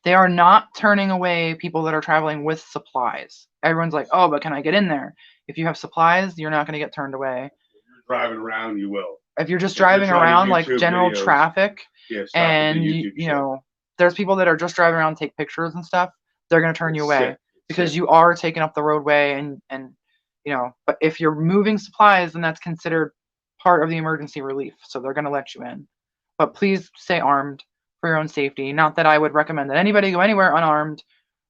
They are not turning away people that are traveling with supplies. Everyone's like, oh, but can I get in there? If you have supplies, you're not going to get turned away. If you're driving around, you will. If you're just driving around like general videos, traffic, and you know, there's people that are just driving around to take pictures and stuff, they're going to turn you away because you are taking up the roadway and you know, but if you're moving supplies, then that's considered part of the emergency relief, so they're going to let you in. But please stay armed for your own safety. Not that I would recommend that anybody go anywhere unarmed.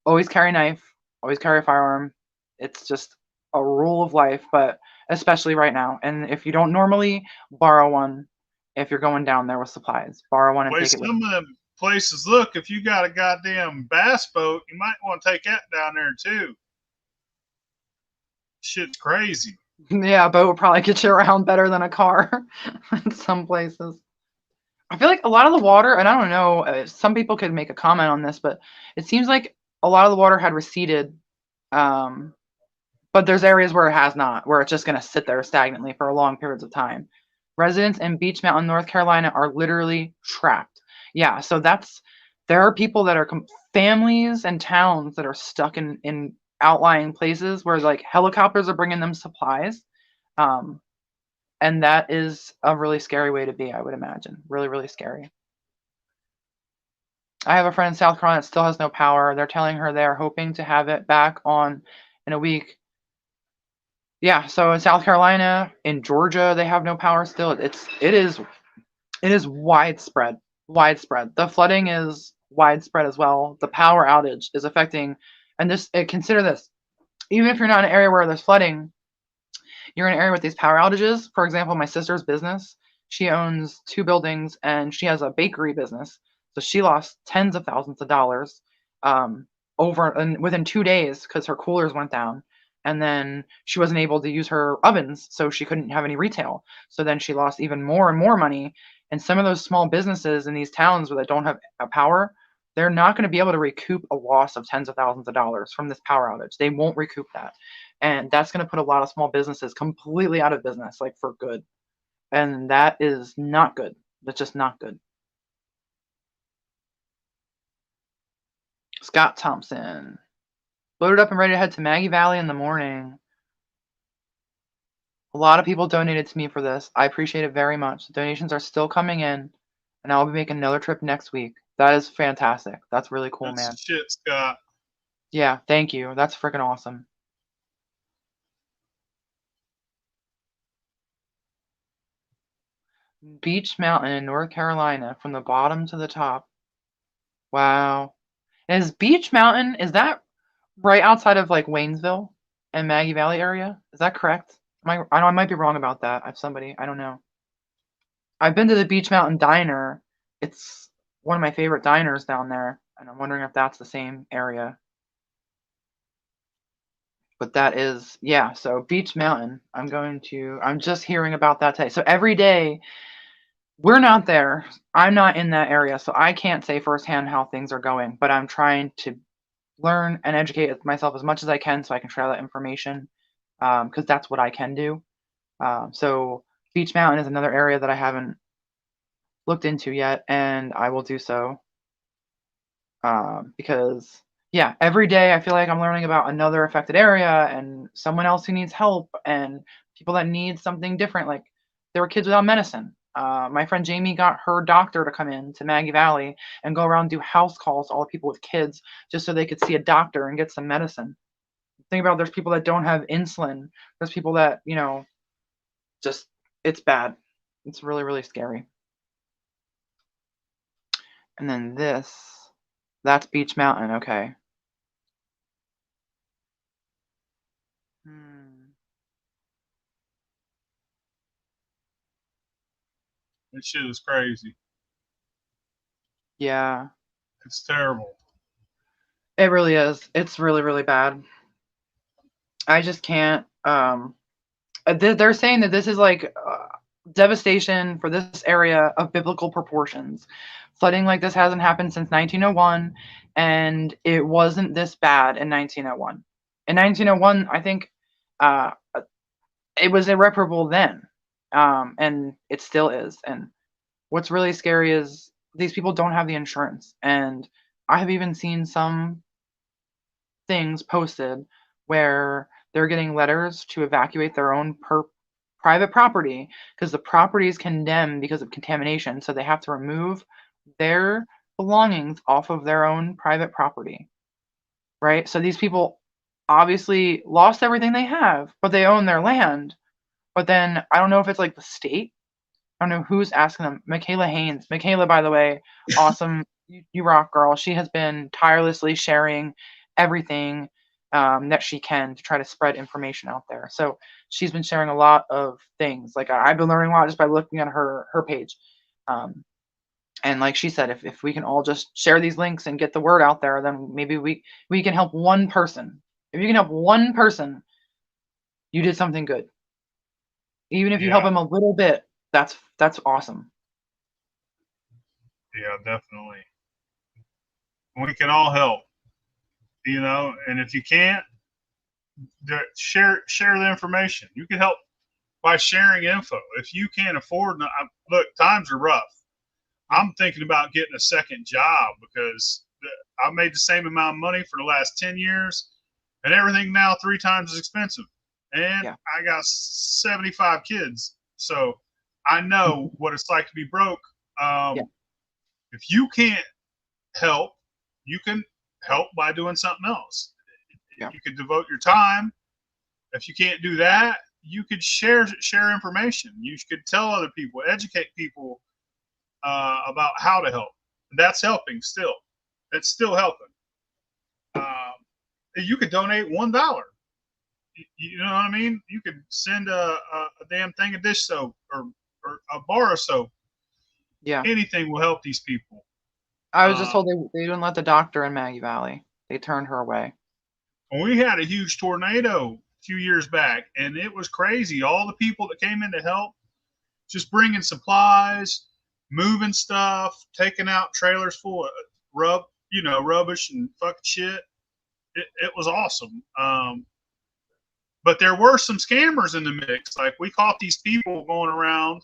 Always carry a knife, always carry a firearm. It's just a rule of life, but especially right now. And if you don't normally, borrow one if you're going down there with supplies. Borrow one and take it with you. Some of them places, look, if you got a goddamn bass boat, you might want to take that down there too. Shit's crazy. Yeah, a boat will probably get you around better than a car in some places. I feel like a lot of the water, and I don't know, some people could make a comment on this, but it seems like a lot of the water had receded. But there's areas where it has not, where it's just going to sit there stagnantly for long periods of time. Residents in Beach Mountain, North Carolina are literally trapped. Yeah, so there are people that are families and towns that are stuck in outlying places where like helicopters are bringing them supplies. And that is a really scary way to be, I would imagine. Really, really scary. I have a friend in South Carolina that still has no power. They're telling her they're hoping to have it back on in a week. Yeah, so in South Carolina, in Georgia, they have no power still. It is widespread. The flooding is widespread as well. The power outage is affecting, and consider this, even if you're not in an area where there's flooding, you're in an area with these power outages. For example, my sister's business, she owns 2 buildings and she has a bakery business. So she lost tens of thousands of dollars over and within 2 days because her coolers went down. And then she wasn't able to use her ovens, so she couldn't have any retail. So then she lost even more and more money. And some of those small businesses in these towns where they don't have power, they're not going to be able to recoup a loss of tens of thousands of dollars from this power outage. They won't recoup that. And that's going to put a lot of small businesses completely out of business, like for good. And that is not good. That's just not good. Scott Thompson. Loaded up and ready to head to Maggie Valley in the morning. A lot of people donated to me for this. I appreciate it very much. The donations are still coming in, and I'll be making another trip next week. That is fantastic. That's really cool, That's man. shit, Scott. Yeah, thank you. That's freaking awesome. Beach Mountain in North Carolina, from the bottom to the top. Wow. Is Beach Mountain, is that right outside of like Waynesville and Maggie Valley area? Is that correct? I know I might be wrong about that. I have somebody, I don't know. I've been to the Beach Mountain Diner. It's one of my favorite diners down there, and I'm wondering if that's the same area. But that is, yeah, so Beach Mountain. I'm just hearing about that today. So every day, we're not there. I'm not in that area, so I can't say firsthand how things are going, but I'm trying to learn and educate myself as much as I can so I can share that information, because that's what I can do. So Beach Mountain is another area that I haven't looked into yet, and I will do so, because yeah, every day I feel like I'm learning about another affected area and someone else who needs help and people that need something different. Like there were kids without medicine. My friend Jamie got her doctor to come in to Maggie Valley and go around and do house calls to all the people with kids just so they could see a doctor and get some medicine. Think about, there's people that don't have insulin. There's people that, just, it's bad. It's really, really scary. And then that's Beach Mountain. Okay. That shit is crazy. Yeah, It's terrible. it really is. It's really, really bad. I just can't. They're saying that this is like devastation for this area of biblical proportions. Flooding like this hasn't happened since 1901, and it wasn't this bad in 1901. In 1901, I think uh, it was irreparable then, and it still is. And what's really scary is these people don't have the insurance, and I have even seen some things posted where they're getting letters to evacuate their own private property because the property is condemned because of contamination. So they have to remove their belongings off of their own private property, right? So these people obviously lost everything they have, but they own their land. But then I don't know if it's like the state. I don't know who's asking them. Michaela Haynes. Michaela, by the way, awesome. You rock, girl. She has been tirelessly sharing everything that she can to try to spread information out there. So she's been sharing a lot of things. Like I've been learning a lot just by looking at her page. And like she said, if we can all just share these links and get the word out there, then maybe we can help one person. If you can help one person, you did something good. Even if you help them a little bit, that's awesome. Yeah, definitely. We can all help, and if you can't, share the information. You can help by sharing info. If you can't afford, look, times are rough. I'm thinking about getting a second job because I've made the same amount of money for the last 10 years, and everything now 3 times as expensive. And I got 75 kids, so I know what it's like to be broke. If you can't help, you can help by doing something else. You could devote your time. If you can't do that, you could share information. You could tell other people, educate people about how to help. That's helping still. It's still helping. You could donate $1. You know what I mean? You could send a damn thing of dish soap or a bar of soap. Yeah. Anything will help these people. I was just told they didn't let the doctor in Maggie Valley. They turned her away. We had a huge tornado a few years back, and it was crazy. All the people that came in to help, just bringing supplies, moving stuff, taking out trailers full of rubbish and fucking shit. It was awesome. But there were some scammers in the mix. Like, we caught these people going around.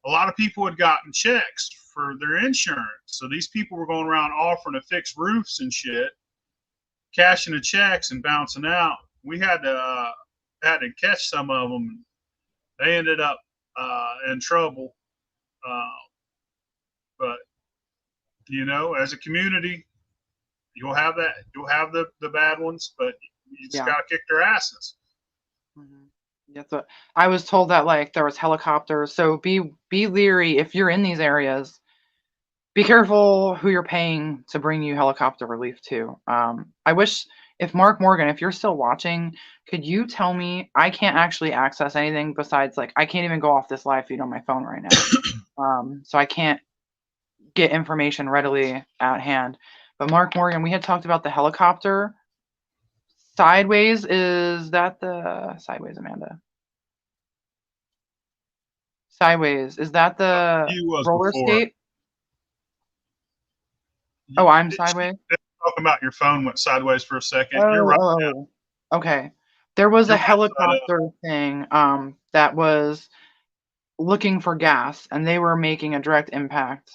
A lot of people had gotten checks for their insurance. So these people were going around offering to fix roofs and shit, cashing the checks and bouncing out. We had to catch some of them. They ended up in trouble. But as a community, you'll have the bad ones, but you just gotta kick their asses. Mm-hmm. Yeah, I was told that like there was helicopters. So be leery if you're in these areas. Be careful who you're paying to bring you helicopter relief too. I wish, if Mark Morgan, if you're still watching, could you tell me? I can't actually access anything besides, like, I can't even go off this live feed on my phone right now. So I can't get information readily at hand. But Mark Morgan, we had talked about the helicopter. Sideways, is that the Sideways, Amanda? Sideways, is that the roller skate? Oh, I'm sideways. Talking about your phone went sideways for a second. You're right. Oh, okay. There was a helicopter thing that was looking for gas, and they were making a direct impact.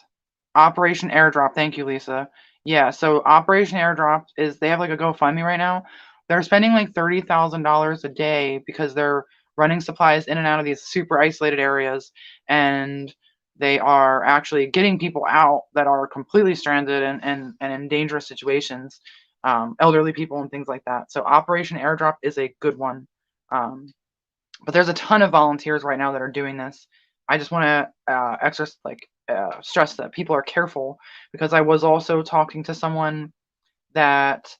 Operation Airdrop. Thank you, Lisa. Yeah, so Operation Airdrop they have like a GoFundMe right now. They're spending like $30,000 a day because they're running supplies in and out of these super isolated areas, and they are actually getting people out that are completely stranded and in dangerous situations, elderly people and things like that. So Operation Airdrop is a good one. But there's a ton of volunteers right now that are doing this. I just want to stress that people are careful, because I was also talking to someone that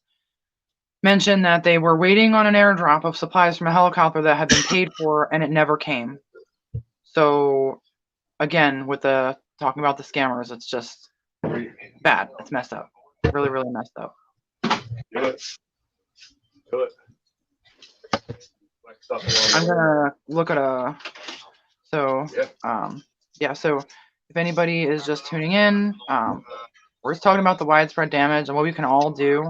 mentioned that they were waiting on an airdrop of supplies from a helicopter that had been paid for, and it never came. So again, with the talking about the scammers, it's just bad. It's messed up. Really, really messed up. Do it. I'm gonna look at so if anybody is just tuning in, we're just talking about the widespread damage and what we can all do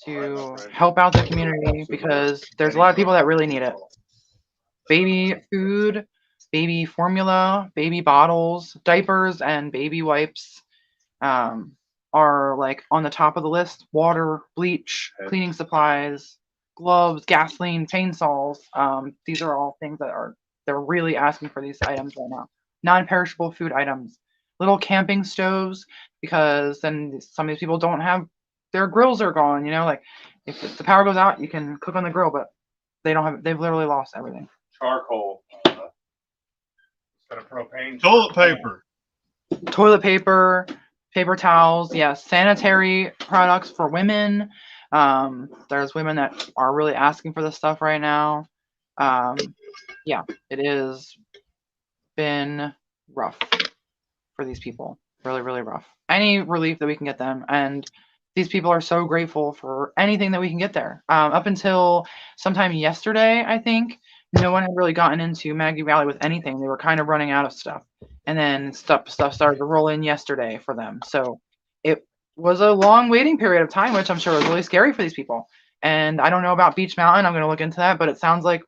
to help out the community, because there's a lot of people that really need it. Baby food, baby formula, baby bottles, diapers, and baby wipes are like on the top of the list. Water, bleach, cleaning supplies, gloves, gasoline, chainsaws. These are all things that they're really asking for these items right now. Non-perishable food items, little camping stoves, because then some of these people don't have, their grills are gone. Like if the power goes out, you can cook on the grill, but they've literally lost everything. Charcoal. Instead of propane. Toilet paper. Paper towels, yes, sanitary products for women. There's women that are really asking for this stuff right now. Yeah, it has been rough for these people. Really, really rough. Any relief that we can get them, and these people are so grateful for anything that we can get there. Up until sometime yesterday, I think, no one had really gotten into Maggie Valley with anything. They were kind of running out of stuff. And then stuff started to roll in yesterday for them. So it was a long waiting period of time, which I'm sure was really scary for these people. And I don't know about Beach Mountain. I'm going to look into that. But it sounds like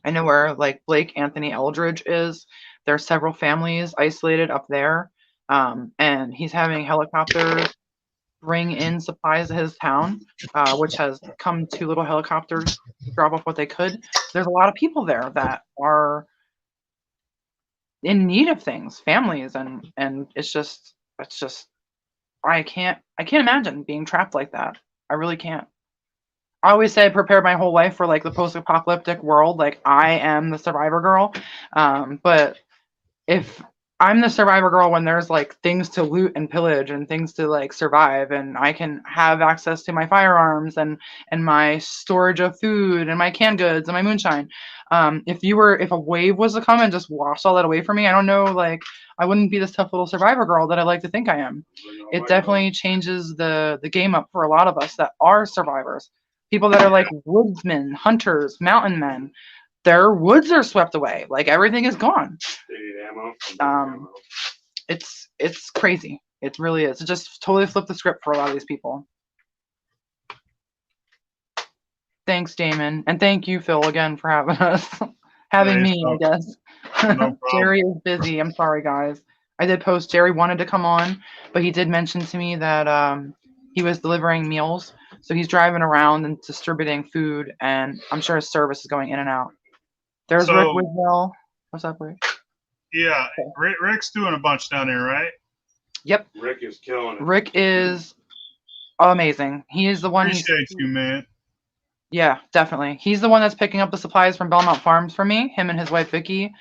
I know where like Blake Anthony Eldridge is. There are several families isolated up there. And he's having helicopters bring in supplies to his town, which has come 2 little helicopters to drop off what they could. There's a lot of people there that are in need of things, families, and it's just I can't imagine being trapped like that. I really can't. I always say I prepared my whole life for like the post-apocalyptic world, like I am the survivor girl. But if I'm the survivor girl when there's like things to loot and pillage and things to like survive, and I can have access to my firearms and my storage of food and my canned goods and my moonshine. If a wave was to come and just wash all that away from me, I don't know, like I wouldn't be this tough little survivor girl that I like to think I am. It definitely changes the game up for a lot of us that are survivors. People that are like woodsmen, hunters, mountain men, their woods are swept away. Like everything is gone. Um, it's crazy. It really is. It just totally flipped the script for a lot of these people. Thanks, Damon, and thank you, Phil, again for having us, having me. I guess. No Jerry is busy. I'm sorry, guys. I did post. Jerry wanted to come on, but he did mention to me that he was delivering meals, so he's driving around and distributing food, and I'm sure his service is going in and out. There's Rick Wiswell. What's up, Rick? Yeah, Rick's doing a bunch down there, right? Yep. Rick is killing it. Rick is amazing. He is the one. Appreciate you, man. Yeah, definitely. He's the one that's picking up the supplies from Belmont Farms for me. Him and his wife Vicky.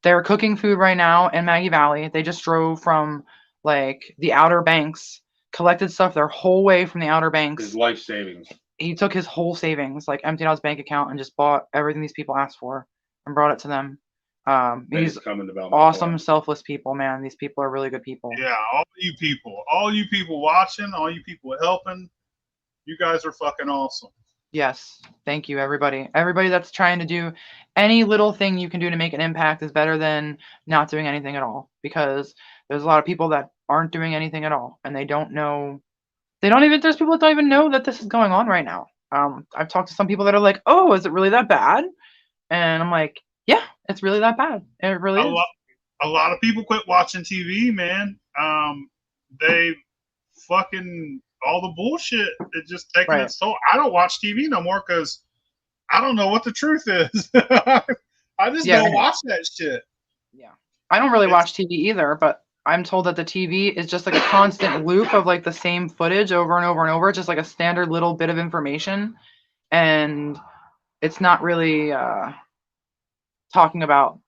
They're cooking food right now in Maggie Valley. They just drove from like the Outer Banks, collected stuff their whole way from the Outer Banks. His life savings. He took his whole savings, like emptied out his bank account and just bought everything these people asked for and brought it to them. He's awesome, selfless people, man. These people are really good people. Yeah, all you people watching, all you people helping, you guys are fucking awesome. Yes, thank you, everybody. Everybody that's trying to do any little thing you can do to make an impact is better than not doing anything at all. Because there's a lot of people that aren't doing anything at all, and they don't know. There's people that don't even know that this is going on right now. I've talked to some people that are like, "Oh, is it really that bad?" And I'm like, "Yeah, it's really that bad. It really is." A lot of people quit watching TV, man. They fucking all the bullshit. It's just taking its toll. I don't watch TV no more because I don't know what the truth is. I just don't watch that shit. Yeah, I don't really watch TV either, but I'm told that the TV is just like a constant loop of like the same footage over and over and over, just like a standard little bit of information, and it's not really talking about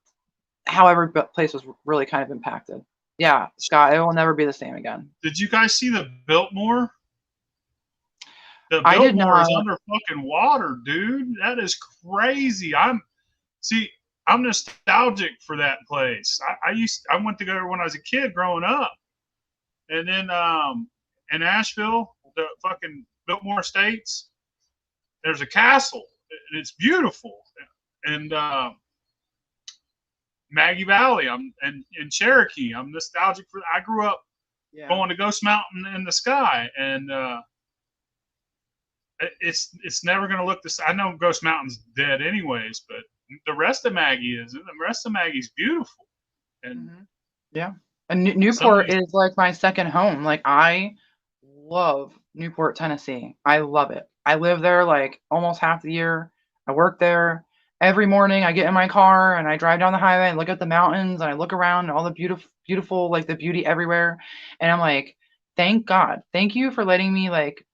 how every place was really kind of impacted. Yeah, Scott, it will never be the same again. Did you guys see the Biltmore? The I did Biltmore is not. under fucking water, dude. That is crazy. I'm nostalgic for that place. I went to go there when I was a kid growing up. And then in Asheville, the fucking Biltmore Estates, there's a castle. It's beautiful. And Maggie Valley, in Cherokee. I'm nostalgic for. I grew up going to Ghost Mountain in the sky, and it's never going to look this. I know Ghost Mountain's dead anyways, but the rest of Maggie is. The rest of Maggie's beautiful. And yeah, and Newport is like my second home. Like I love Newport, Tennessee. I love it. I live there like almost half the year. I work there. Every morning I get in my car and I drive down the highway and look at the mountains and I look around and all the beautiful, like the beauty everywhere. And I'm like, thank God. Thank you for letting me like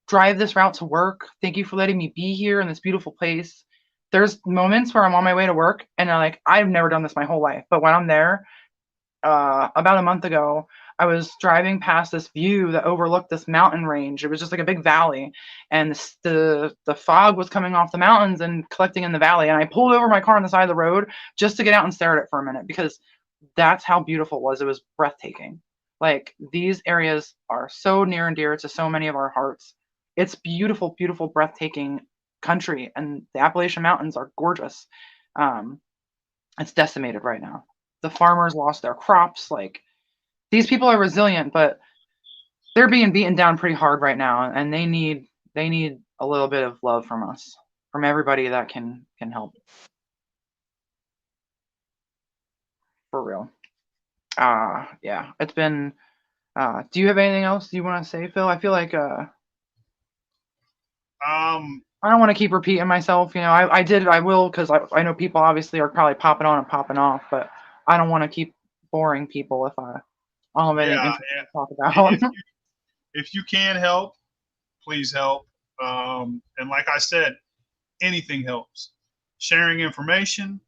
drive this route to work. Thank you for letting me be here in this beautiful place. There's moments where I'm on my way to work and I'm like, I've never done this my whole life. But when I'm there, about a month ago, I was driving past this view that overlooked this mountain range. It was just like a big valley, and the fog was coming off the mountains and collecting in the valley. And I pulled over my car on the side of the road just to get out and stare at it for a minute because that's how beautiful it was. It was breathtaking. Like these areas are so near and dear to so many of our hearts. It's beautiful, beautiful, breathtaking country, and the Appalachian Mountains are gorgeous. It's decimated right now. The farmers lost their crops. Like these people are resilient, but they're being beaten down pretty hard right now, and they need a little bit of love from us, from everybody that can help. For real. Yeah, it's been. Do you have anything else you want to say, Phil? I feel like I don't want to keep repeating myself. You know, I will, because I know people obviously are probably popping on and popping off, but I don't want to keep boring people if I don't have anything to talk about. If you can help, please help. And like I said, anything helps. Sharing information,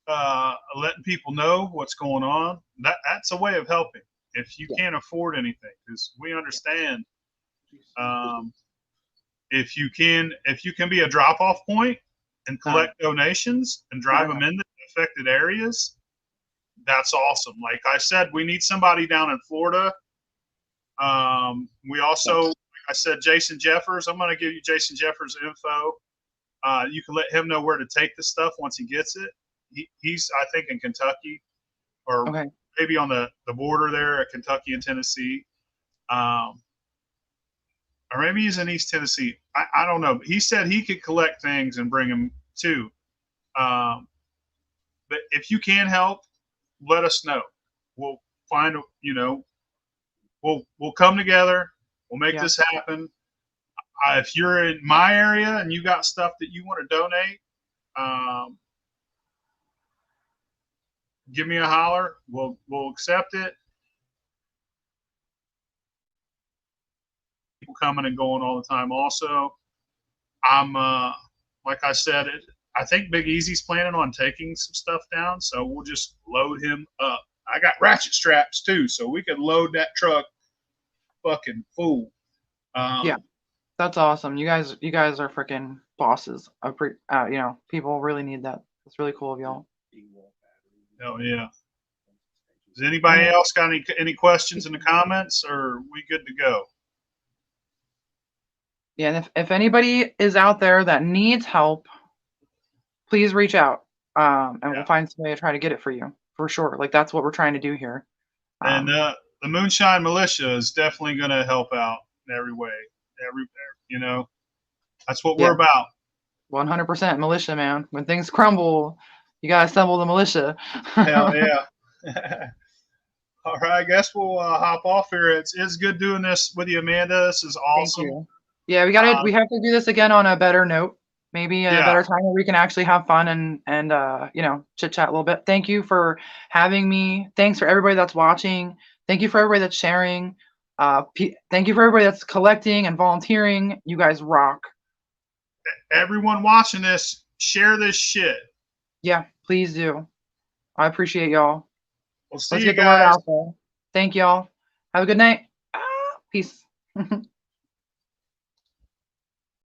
letting people know what's going on. That's a way of helping. If you can't afford anything, because we understand, if you can be a drop off point and collect donations and drive them into affected areas, that's awesome. Like I said, we need somebody down in Florida. We also, like I said, Jason Jeffers. I'm going to give you Jason Jeffers' info. You can let him know where to take the stuff once he gets it. He's, I think, in Kentucky, or maybe on the border there at Kentucky and Tennessee. Or maybe he's in East Tennessee. I don't know. But he said he could collect things and bring them too. But if you can help, let us know. We'll find, we'll come together. We'll make this happen. If you're in my area and you got stuff that you want to donate, give me a holler. We'll accept it. People coming and going all the time. Also, I'm like I said, I think Big Easy's planning on taking some stuff down, so we'll just load him up. I got ratchet straps too, so we could load that truck fucking full. Yeah, that's awesome. You guys are freaking bosses. People really need that. It's really cool of y'all. Oh yeah. Does anybody else got any questions in the comments, or are we good to go? Yeah, and if anybody is out there that needs help, please reach out, and we'll find some way to try to get it for you, for sure. Like, that's what we're trying to do here. And the Moonshine Militia is definitely going to help out in every way. That's what we're about. 100% militia, man. When things crumble, you got to assemble the militia. Hell yeah. All right, I guess we'll hop off here. It's good doing this with you, Amanda. This is awesome. Thank you. Yeah, we have to do this again on a better note. Maybe a better time where we can actually have fun and chit chat a little bit. Thank you for having me. Thanks for everybody that's watching. Thank you for everybody that's sharing. Thank you for everybody that's collecting and volunteering. You guys rock. Everyone watching this, share this shit. Yeah, please do. I appreciate y'all. We'll see Let's you get the guys. word out there. Thank y'all. Have a good night. Peace.